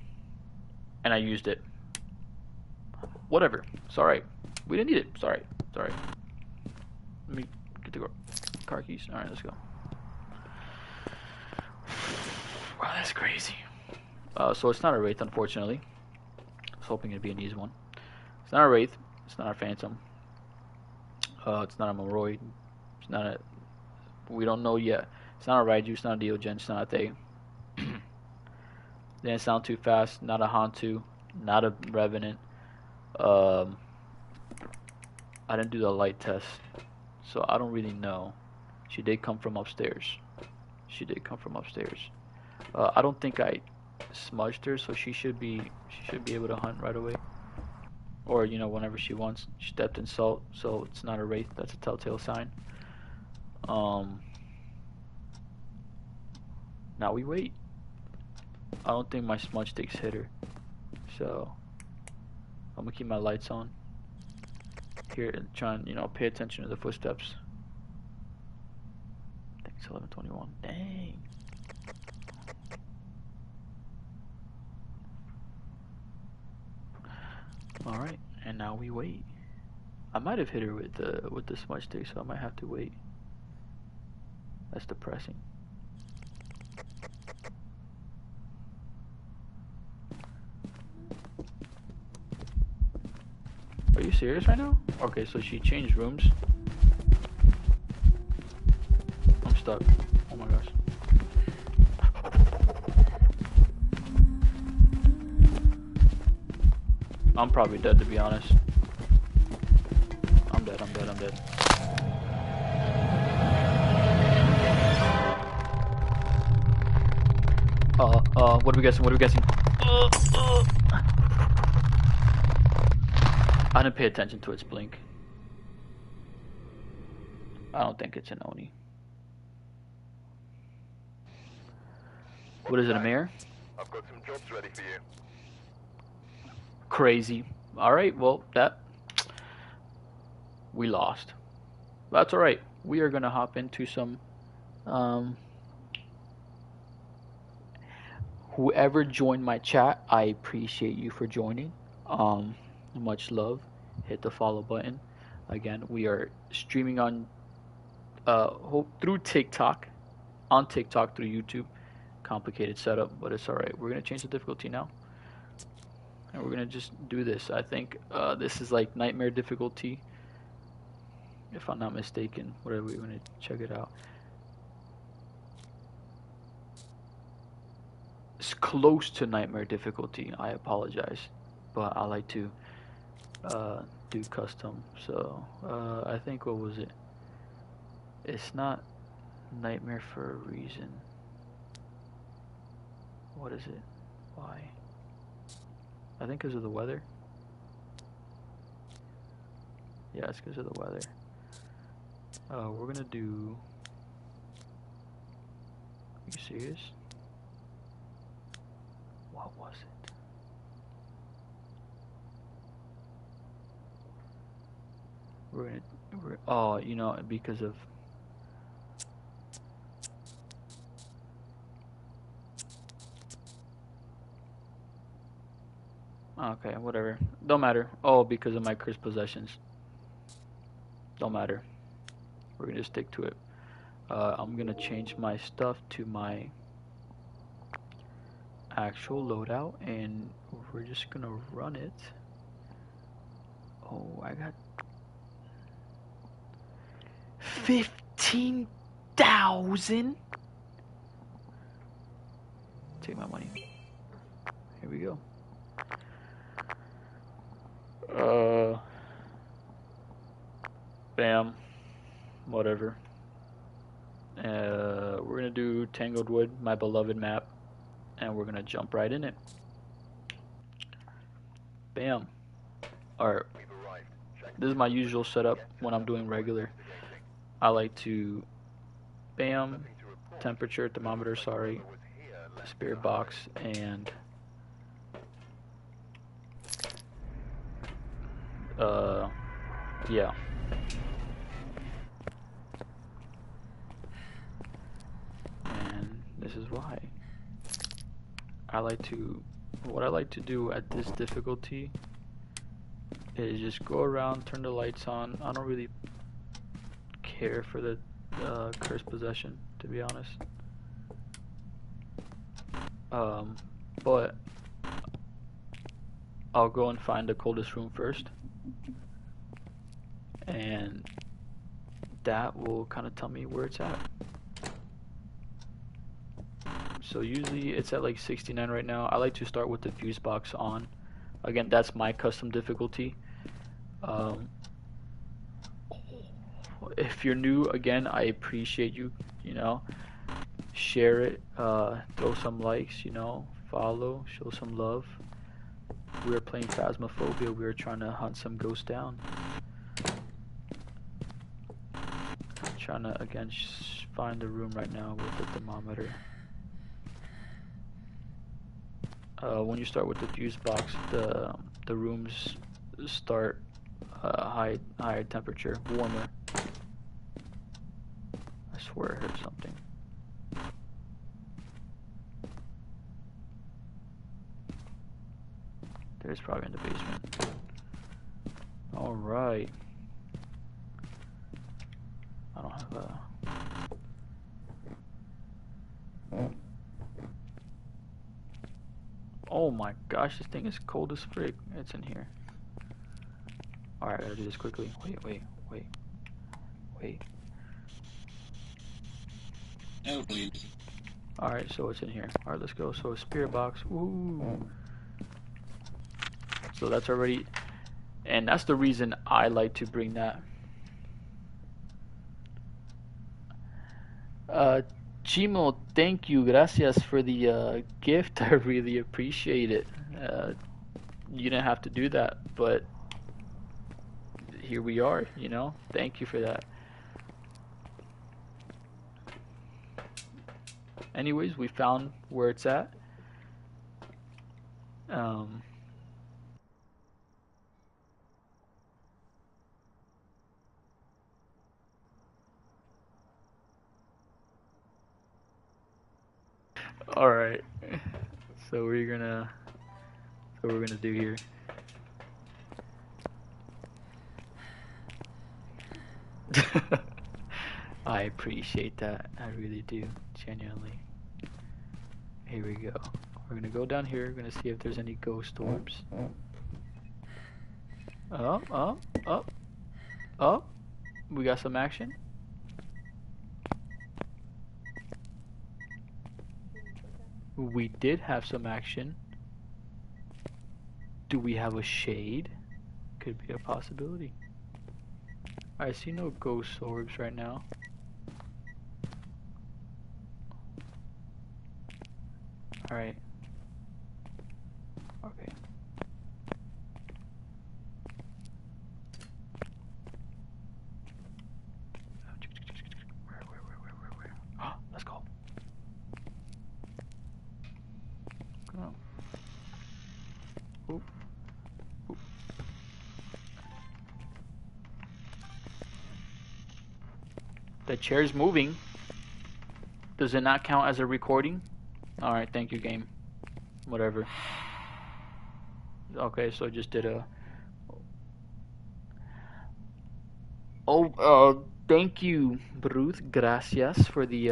and I used it. Whatever. It's alright. We didn't need it. It's alright. It's alright. Let me get the car keys. Alright, let's go. Wow, that's crazy. So it's not a Wraith, unfortunately. I was hoping it'd be an easy one. It's not a Wraith. It's not a Phantom. It's not a Moroid. It's not a... We don't know yet. It's not a Raiju. It's not a Deogen. It's not a Thay. Didn't sound too fast. Not a Hantu. Not a Revenant. I didn't do the light test, so I don't really know. She did come from upstairs. She did come from upstairs. I don't think I smudged her, so she should be able to hunt right away, or you know whenever she wants. She stepped in salt, so it's not a Wraith. That's a telltale sign. Now we wait. I don't think my smudge sticks hit her, so I'm gonna keep my lights on here and try and, you know, pay attention to the footsteps. I think it's 11:21. Dang. All right, and now we wait. I might have hit her with the smudge stick, so I might have to wait. That's depressing. Are you serious right now? Okay, so she changed rooms. I'm stuck. Oh my gosh. I'm probably dead, to be honest. I'm dead. What are we guessing? I didn't pay attention to its blink. I don't think it's an Oni. What is it, a mare? I've got some jobs ready for you. Crazy. Alright, well, we lost. That's alright. We are gonna hop into some, Whoever joined my chat, I appreciate you for joining. Um, Much love. Hit the follow button. Again, we are streaming on through TikTok, on TikTok through YouTube. Complicated setup, but it's all right. We're gonna change the difficulty now, and we're gonna just do this. I think this is like nightmare difficulty, if I'm not mistaken. Whatever, we're gonna check it out. It's close to nightmare difficulty. I apologize, but I like to do custom. So I think what was it? It's not nightmare for a reason. What is it? Why? I think because of the weather. Yeah, it's because of the weather. We're gonna do. Are you serious? What was it? Oh, you know, because of. Okay, whatever. Don't matter. Oh, because of my cursed possessions. Don't matter. We're gonna stick to it. I'm gonna change my stuff to my actual loadout, and we're just gonna run it. Oh, I got 15,000. Take my money. Here we go. Bam. Whatever. We're gonna do Tangled Wood, my beloved map, and we're gonna jump right in it. Bam. Alright. This is my usual setup when I'm doing regular. I like to bam, temperature, thermometer, sorry, spirit box, and yeah. And this is why. What I like to do at this difficulty is just go around, turn the lights on. I don't really care for the cursed possession, to be honest. But I'll go and find the coldest room first, and that will kind of tell me where it's at. So usually it's at like 69 right now. I like to start with the fuse box on. Again, that's my custom difficulty. If you're new, again, I appreciate you, you know, share it, throw some likes, you know, follow, show some love. We are playing Phasmophobia. We are trying to hunt some ghosts down. Trying to, again, find the room right now with the thermometer. When you start with the fuse box, the rooms start higher temperature, warmer. I swear I heard something. There's probably in the basement. Alright. I don't have a... Oh my gosh, this thing is cold as frick. It's in here. Alright, I gotta do this quickly. Wait. Oh, please. Alright, so it's in here. Alright, let's go. So a spirit box. Ooh. So that's already... And that's the reason I like to bring that. Chimo, thank you. Gracias for the gift. I really appreciate it. You didn't have to do that, but here we are, you know? Thank you for that. Anyways, we found where it's at. Alright. So what we're gonna do here. I appreciate that. I really do, genuinely. Here we go. We're gonna go down here. We're gonna see if there's any ghost orbs. Oh, oh, oh, oh. We got some action. We did have some action. Do we have a shade? Could be a possibility. I see no ghost orbs right now. Alright. Okay. Where? Oh, let's go. Come on. Oop. Oop. The chair's moving. Does it not count as a recording? Alright, thank you, game. Whatever. Okay, so I just did a... Oh, thank you, Ruth. Gracias for the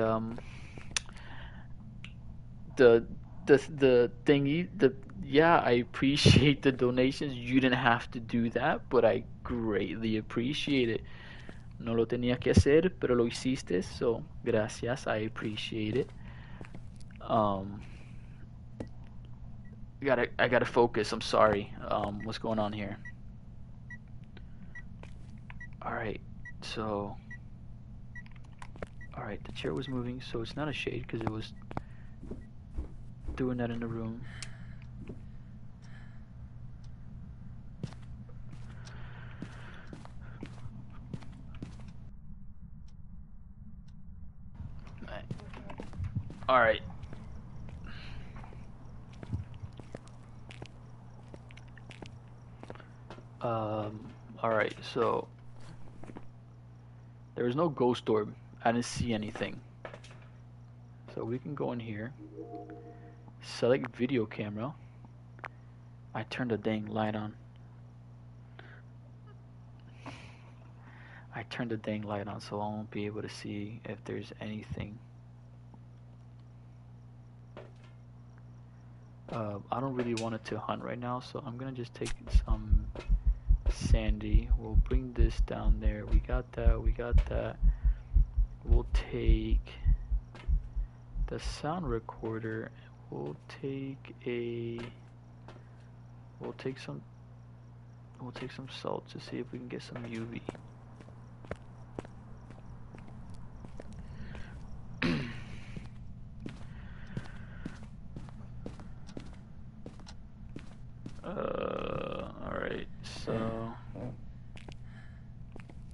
thingy. Yeah, I appreciate the donations. You didn't have to do that, but I greatly appreciate it. No lo tenía que hacer, pero lo hiciste, so gracias. I appreciate it. I gotta focus. I'm sorry. What's going on here? Alright, so... Alright, the chair was moving, so it's not a shade because it was doing that in the room. Alright. Alright, so... There was no ghost orb. I didn't see anything. So we can go in here. Select video camera. I turned the dang light on. I turned the dang light on so I won't be able to see if there's anything. I don't really want it to hunt right now, so I'm gonna just take some sandy. We'll bring this down there. We got that. We'll take the sound recorder. We'll take some salt to see if we can get some UV.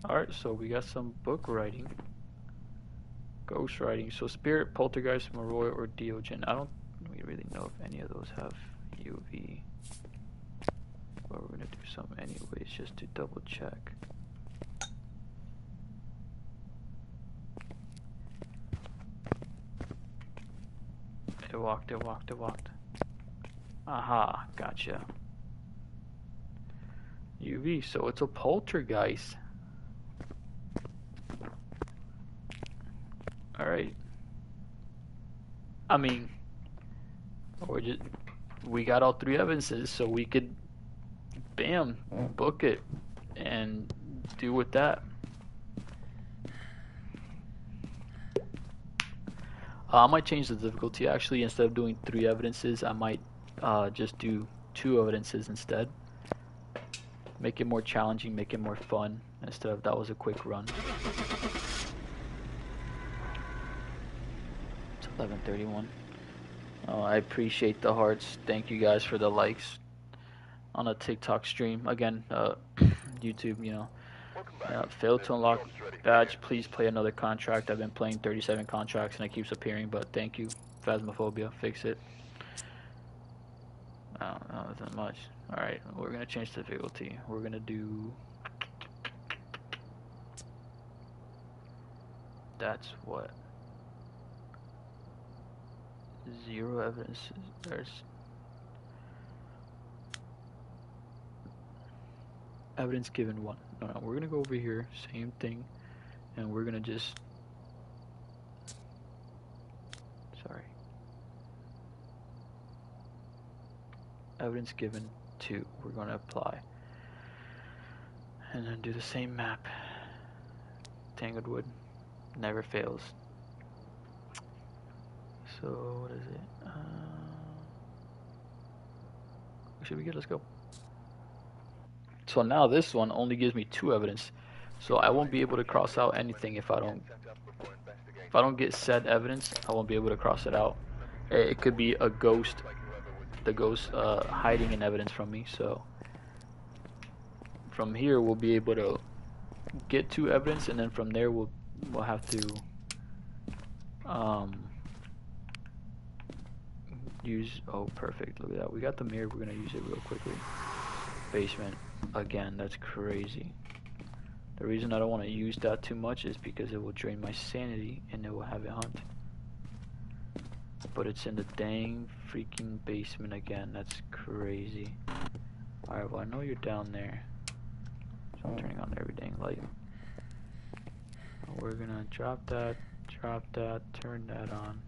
Alright, so we got some book writing. Ghost writing. So spirit, poltergeist, Moroi, or Diogen. I don't really know if any of those have UV. But we're gonna do some anyways just to double check. It walked. Aha, gotcha. UV, so it's a poltergeist. Alright. I mean, we got all three evidences, so we could, bam, book it and do with that. I might change the difficulty actually. Instead of doing 3 evidences, I might just do 2 evidences instead. Make it more challenging, make it more fun, instead of that was a quick run. It's 11:31. Oh, I appreciate the hearts. Thank you guys for the likes on a TikTok stream. Again, YouTube, you know. Failed to unlock badge. Please play another contract. I've been playing 37 contracts and it keeps appearing, but thank you. Phasmophobia, fix it. Not much. Alright, we're gonna change the difficulty. We're gonna do... That's what? 0 evidence. There's Evidence given 1. No, we're gonna go over here, same thing, and we're gonna just, sorry. Evidence given 2. We're gonna apply. And then do the same map. Tanglewood never fails. So what is it? What should we get? Let's go. So now this one only gives me 2 evidence, so I won't be able to cross out anything if I don't get said evidence. I won't be able to cross it out. It could be a ghost, the ghost hiding in evidence from me. So from here we'll be able to get 2 evidence, and then from there we'll have to use, oh perfect, look at that, we got the mirror, we're gonna use it real quickly. Basement again, that's crazy. The reason I don't want to use that too much is because it will drain my sanity and it will have it hunt. But it's in the dang freaking basement again, that's crazy. Alright, well I know you're down there, so I'm turning on every dang light. We're gonna drop that, turn that on,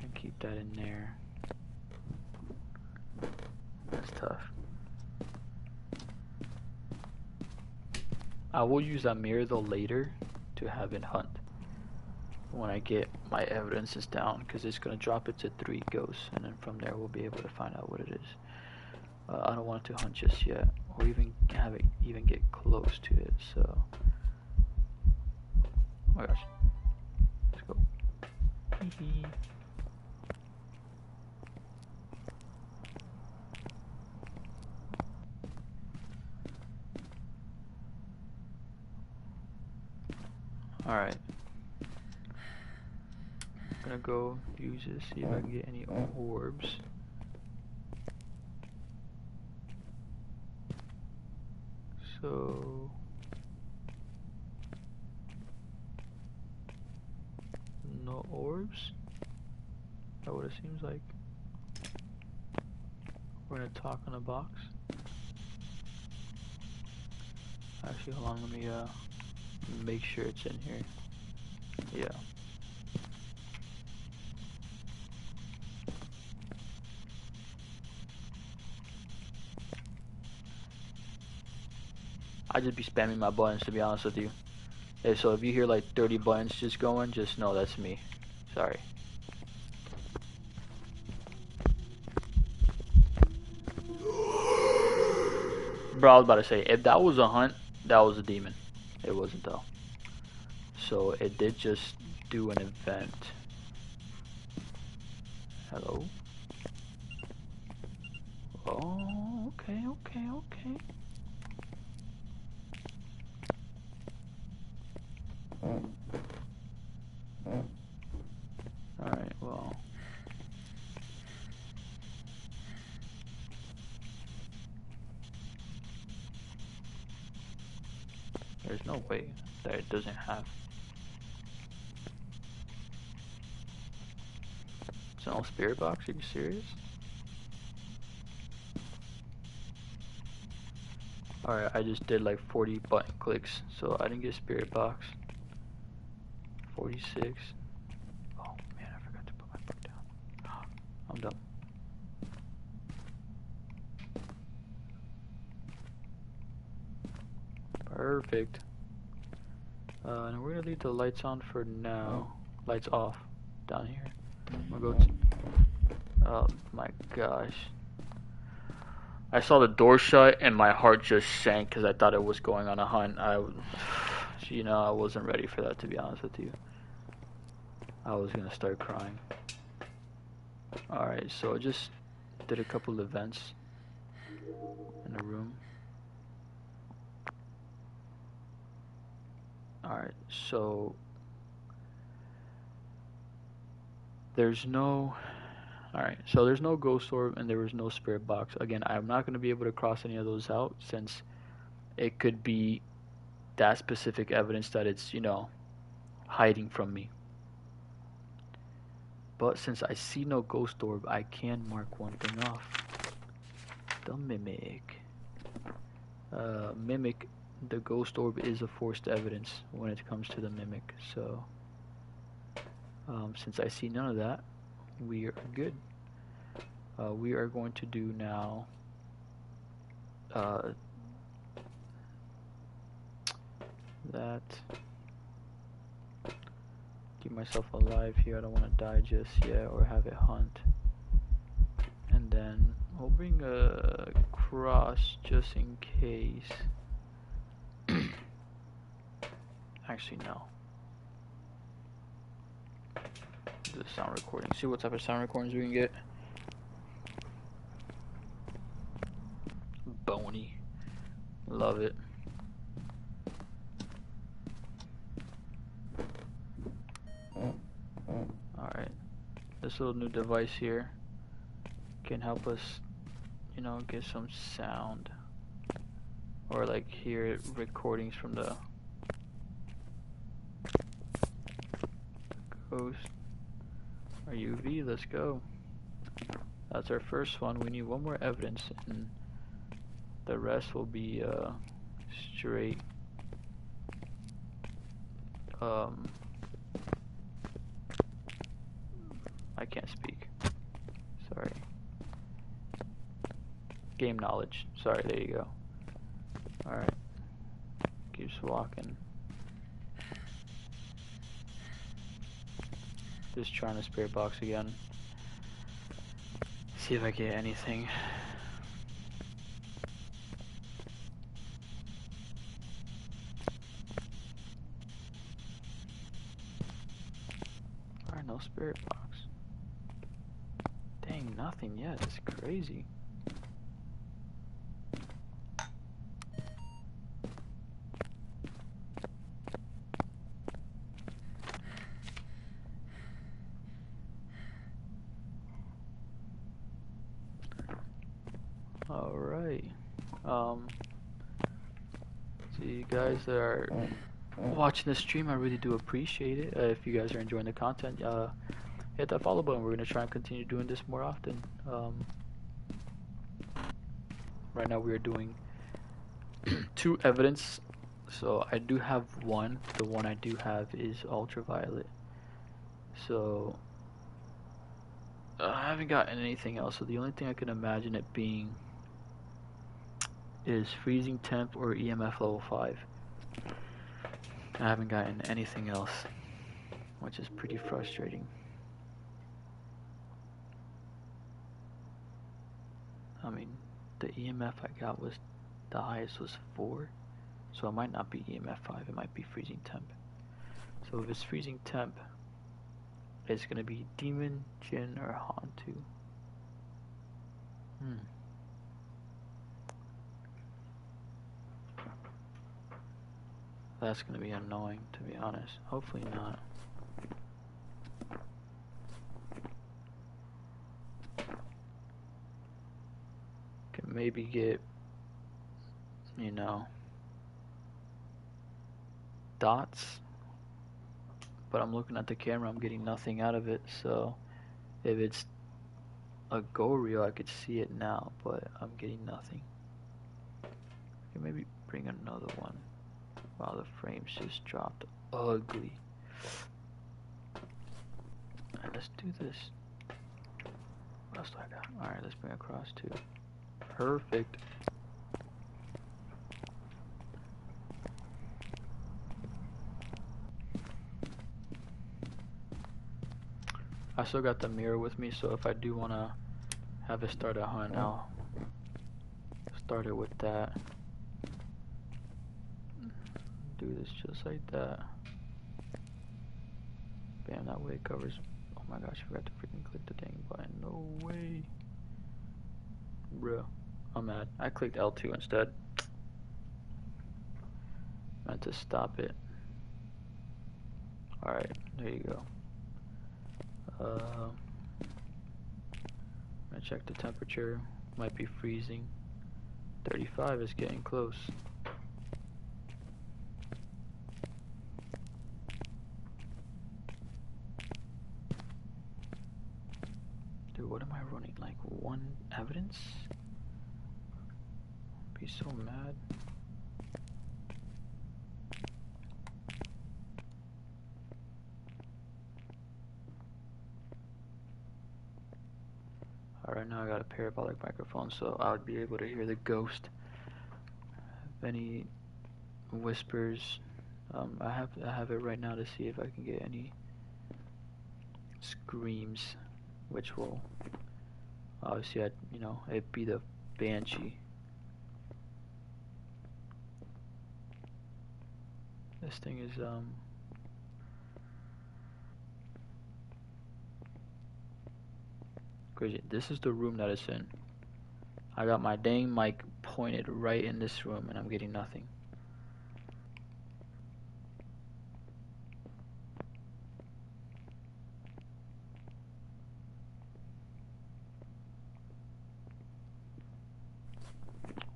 and keep that in there. That's tough. I will use that mirror though later to have it hunt when I get my evidences down, because it's gonna drop it to 3 ghosts, and then from there we'll be able to find out what it is. I don't want it to hunt just yet, or even have it even get close to it. So, oh my gosh, let's go. Alright. I'm gonna go use this, see if I can get any orbs. So no orbs? Is that what it seems like? We're gonna talk on a box. Actually, hold on, let me make sure it's in here. Yeah. I just be spamming my buttons, to be honest with you. Hey, so if you hear like 30 buttons just going, just know that's me. Sorry. Bro, I was about to say, if that was a hunt, that was a demon. It wasn't though. So it did just do an event. Hello? Oh, okay. Alright, well. There's no way that it doesn't have. It's an old spirit box? Are you serious? Alright, I just did like 40 button clicks, so I didn't get spirit box. 46. Oh man, I forgot to put my book down. I'm done. Perfect. And we're gonna leave the lights on for now. Lights off down here. I'm gonna go to, oh my gosh. I saw the door shut and my heart just sank because I thought it was going on a hunt. I wasn't ready for that, to be honest with you. I was gonna start crying. Alright, so I just did a couple events in the room. Alright, so there's no ghost orb and there was no spirit box. Again, I'm not going to be able to cross any of those out since it could be that specific evidence that it's, hiding from me. But since I see no ghost orb, I can mark one thing off. The mimic. Mimic, the ghost orb is a forced evidence when it comes to the mimic. So since I see none of that, we are good. We are going to do now that. Keep myself alive here. I don't want to die just yet or have it hunt. And then we'll bring a cross just in case. Actually, no. Do the sound recording. See what type of sound recordings we can get. Bony. Love it. Alright. This little new device here can help us, you know, get some sound. Or like hear recordings from the ghost or UV. Let's go. That's our first one. We need one more evidence, and the rest will be straight I can't speak. Sorry. Game knowledge. Sorry, there you go. Alright. Keeps walking. Just trying to spirit box again. See if I get anything. Alright, no spirit box. Dang, nothing yet. It's crazy. Alright. So you guys that are watching the stream, I really do appreciate it. If you guys are enjoying the content, hit that follow button. We're going to try and continue doing this more often. Right now we are doing 2 evidence. So I do have one. The one I do have is ultraviolet. So I haven't gotten anything else. So the only thing I can imagine it being is freezing temp or EMF level 5. I haven't gotten anything else, which is pretty frustrating. I mean, the EMF I got was, the highest was 4, so it might not be EMF 5, it might be freezing temp. So if it's freezing temp, it's gonna be demon, Jinn, or Hantu. That's gonna be annoying, to be honest. Hopefully not. Can maybe get, you know, dots, but I'm looking at the camera, I'm getting nothing out of it. So if it's a go reel, I could see it now, but I'm getting nothing. Can maybe bring another one. Wow, the frames just dropped ugly. Alright, let's do this. What else do I got? Alright, let's bring across 2. Perfect. I still got the mirror with me, so if I do want to have it start a hunt, I'll start it with that. Do this just like that. Bam, that way it covers. Oh my gosh, I forgot to freaking click the dang button. No way. Bruh, I'm mad. I clicked L2 instead. Meant to stop it. Alright, there you go. I'm gonna check the temperature. Might be freezing. 35 is getting close. Dude, what am I running? Like 1 evidence? be so mad. Alright, now I got a parabolic microphone, so I would be able to hear the ghost. If any whispers, I have it right now to see if I can get any screams, which will obviously, it'd be the banshee. This thing is crazy. This is the room that it's in. I got my dang mic pointed right in this room and I'm getting nothing.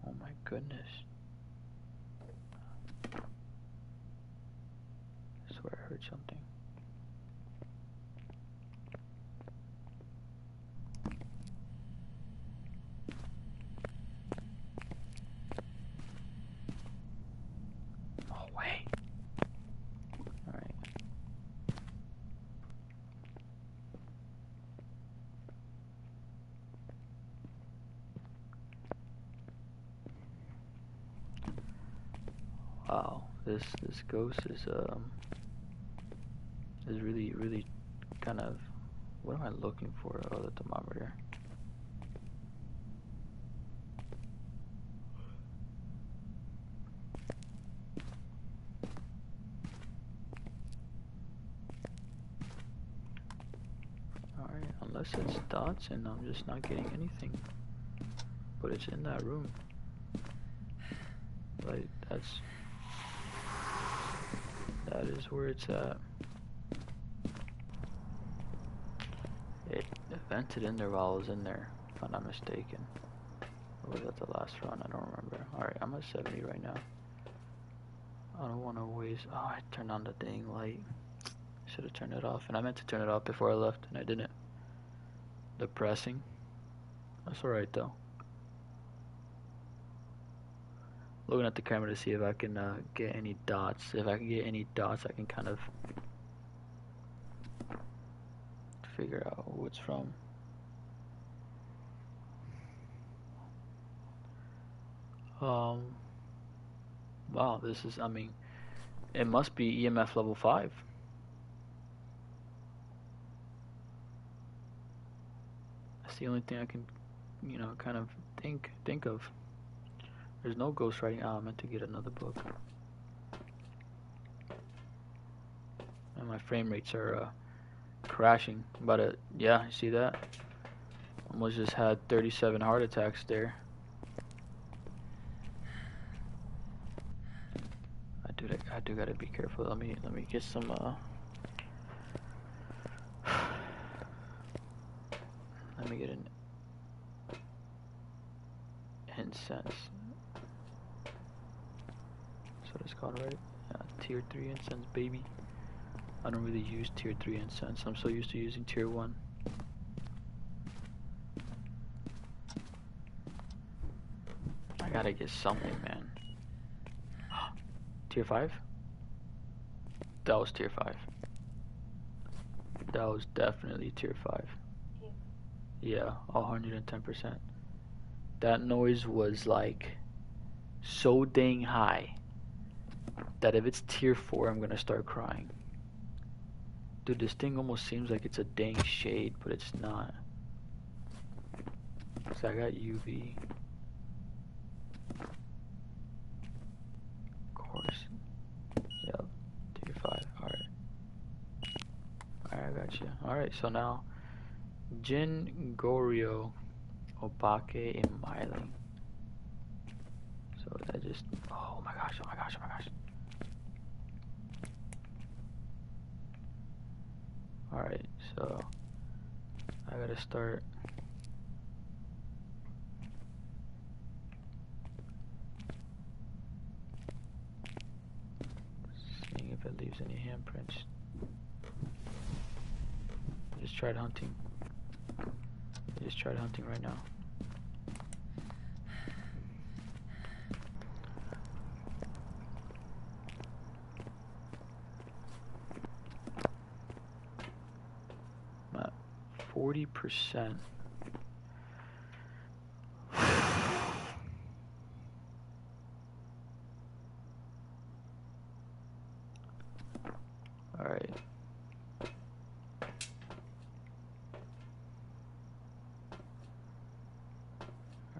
Oh my goodness. I swear I heard something. Oh wait. Alright. Wow, this ghost is really kind of, what am I looking for? Oh, the thermometer. Alright, unless it's dots and I'm just not getting anything. But it's in that room. Like, that is where it's at. It vented in there while I was in there, if I'm not mistaken. Or was that the last run? I don't remember. Alright, I'm at 70 right now. I don't want to waste. Oh, I turned on the dang light. Should have turned it off. And I meant to turn it off before I left, and I didn't. Depressing. That's alright though. Looking at the camera to see if I can get any dots. If I can get any dots, I can kind of figure out who it's from. Wow, this is, I mean, it must be EMF level 5. That's the only thing I can, kind of think of. There's no ghostwriting. Oh, I meant to get another book. And my frame rates are crashing. Yeah, you see that? Almost just had 37 heart attacks there. I do gotta be careful. Let me get some let me get an incense. That's what it's called, right? Tier 3 incense, baby. I don't really use tier 3 incense. I'm so used to using tier 1. I gotta get something, man. Tier 5? That was tier 5. That was definitely tier 5. Yeah, 110%. That noise was like so dang high that if it's tier 4, I'm gonna start crying. Dude, this thing almost seems like it's a dang shade, but it's not. So I got UV. Of course. Yep, tier 5. Alright. Alright, I got you. Alright, so now Jin, Goryeo, Obake, and Myling. So that just, oh my gosh. Alright, so I gotta start seeing if it leaves any handprints. I just tried hunting right now. 40%. Alright.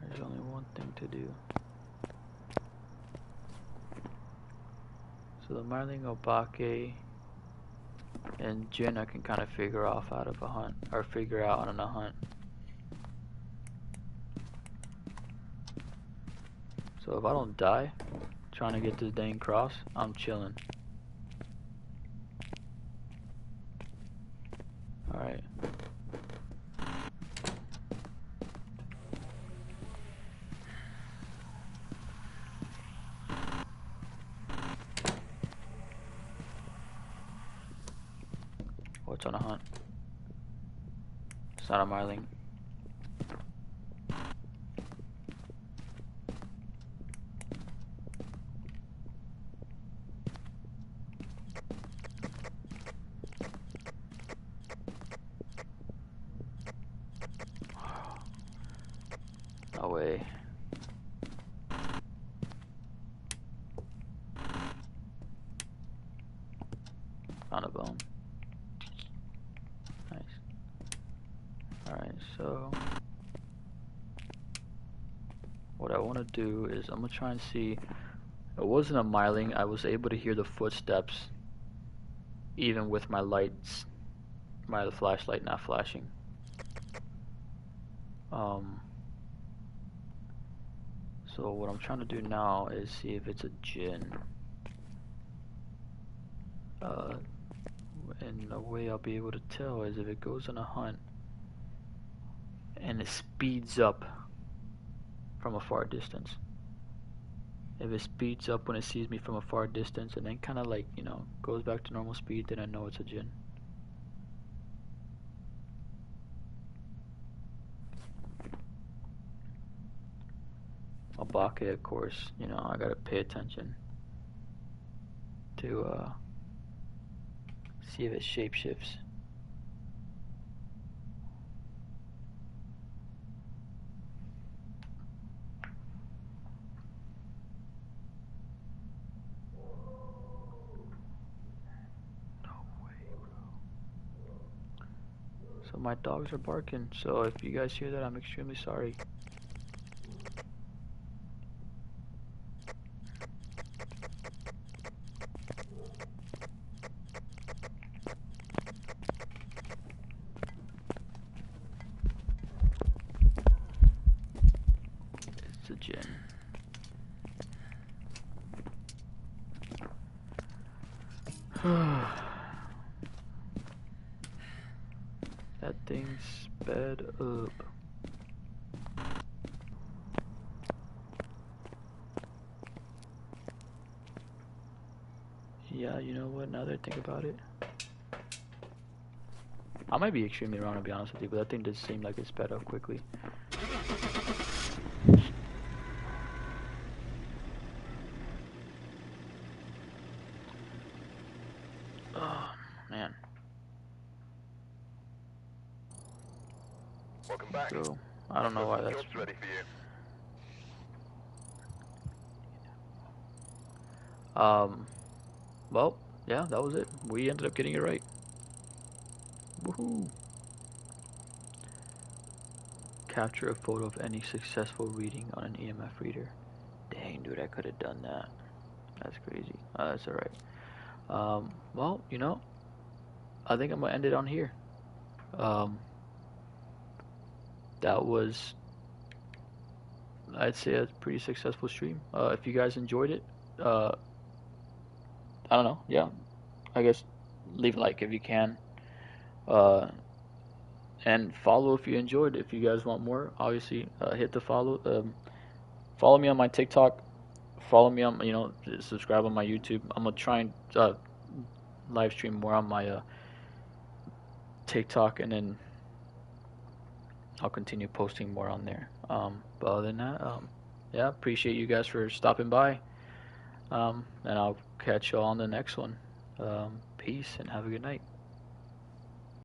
There's only one thing to do. So the Marling Obake and Jin I can kind of figure off out of a hunt, or figure out on a hunt. So if I don't die trying to get this dang cross, I'm chilling. Alright. What's on a hunt? It's not a Marling. No way. Found a bone. Nice. Alright, so what I want to do is I'm going to try and see. It wasn't a Marling. I was able to hear the footsteps even with my lights, my flashlight not flashing. So what I'm trying to do now is see if it's a Jin. And the way I'll be able to tell is if it goes on a hunt and it speeds up from a far distance. If it speeds up when it sees me from a far distance and then kind of like, you know, goes back to normal speed, then I know it's a Jin. Obake, of course, you know, I gotta pay attention to see if it shapeshifts. So my dogs are barking, so if you guys hear that, I'm extremely sorry. It's a Jin. That thing sped up. Yeah, you know what, now that I think about it, I might be extremely wrong to be honest with you, but that thing does seem like it sped up quickly. Oh, man. Welcome back. So, I don't know why that's... Job's ready for you. Well, yeah, that was it. We ended up getting it right. Woohoo! Capture a photo of any successful reading on an EMF reader. Dang, dude, I could have done that. That's crazy. That's alright. Well, you know, I think I'm gonna end it on here. That was, I'd say, a pretty successful stream. If you guys enjoyed it, I don't know, yeah, I guess leave a like if you can. And follow if you enjoyed. If you guys want more, obviously, hit the follow. Follow me on my TikTok. Follow me on, you know, subscribe on my YouTube. I'm gonna try and live stream more on my TikTok, and then I'll continue posting more on there. But other than that, yeah, appreciate you guys for stopping by. And I'll catch y'all on the next one. Peace and have a good night.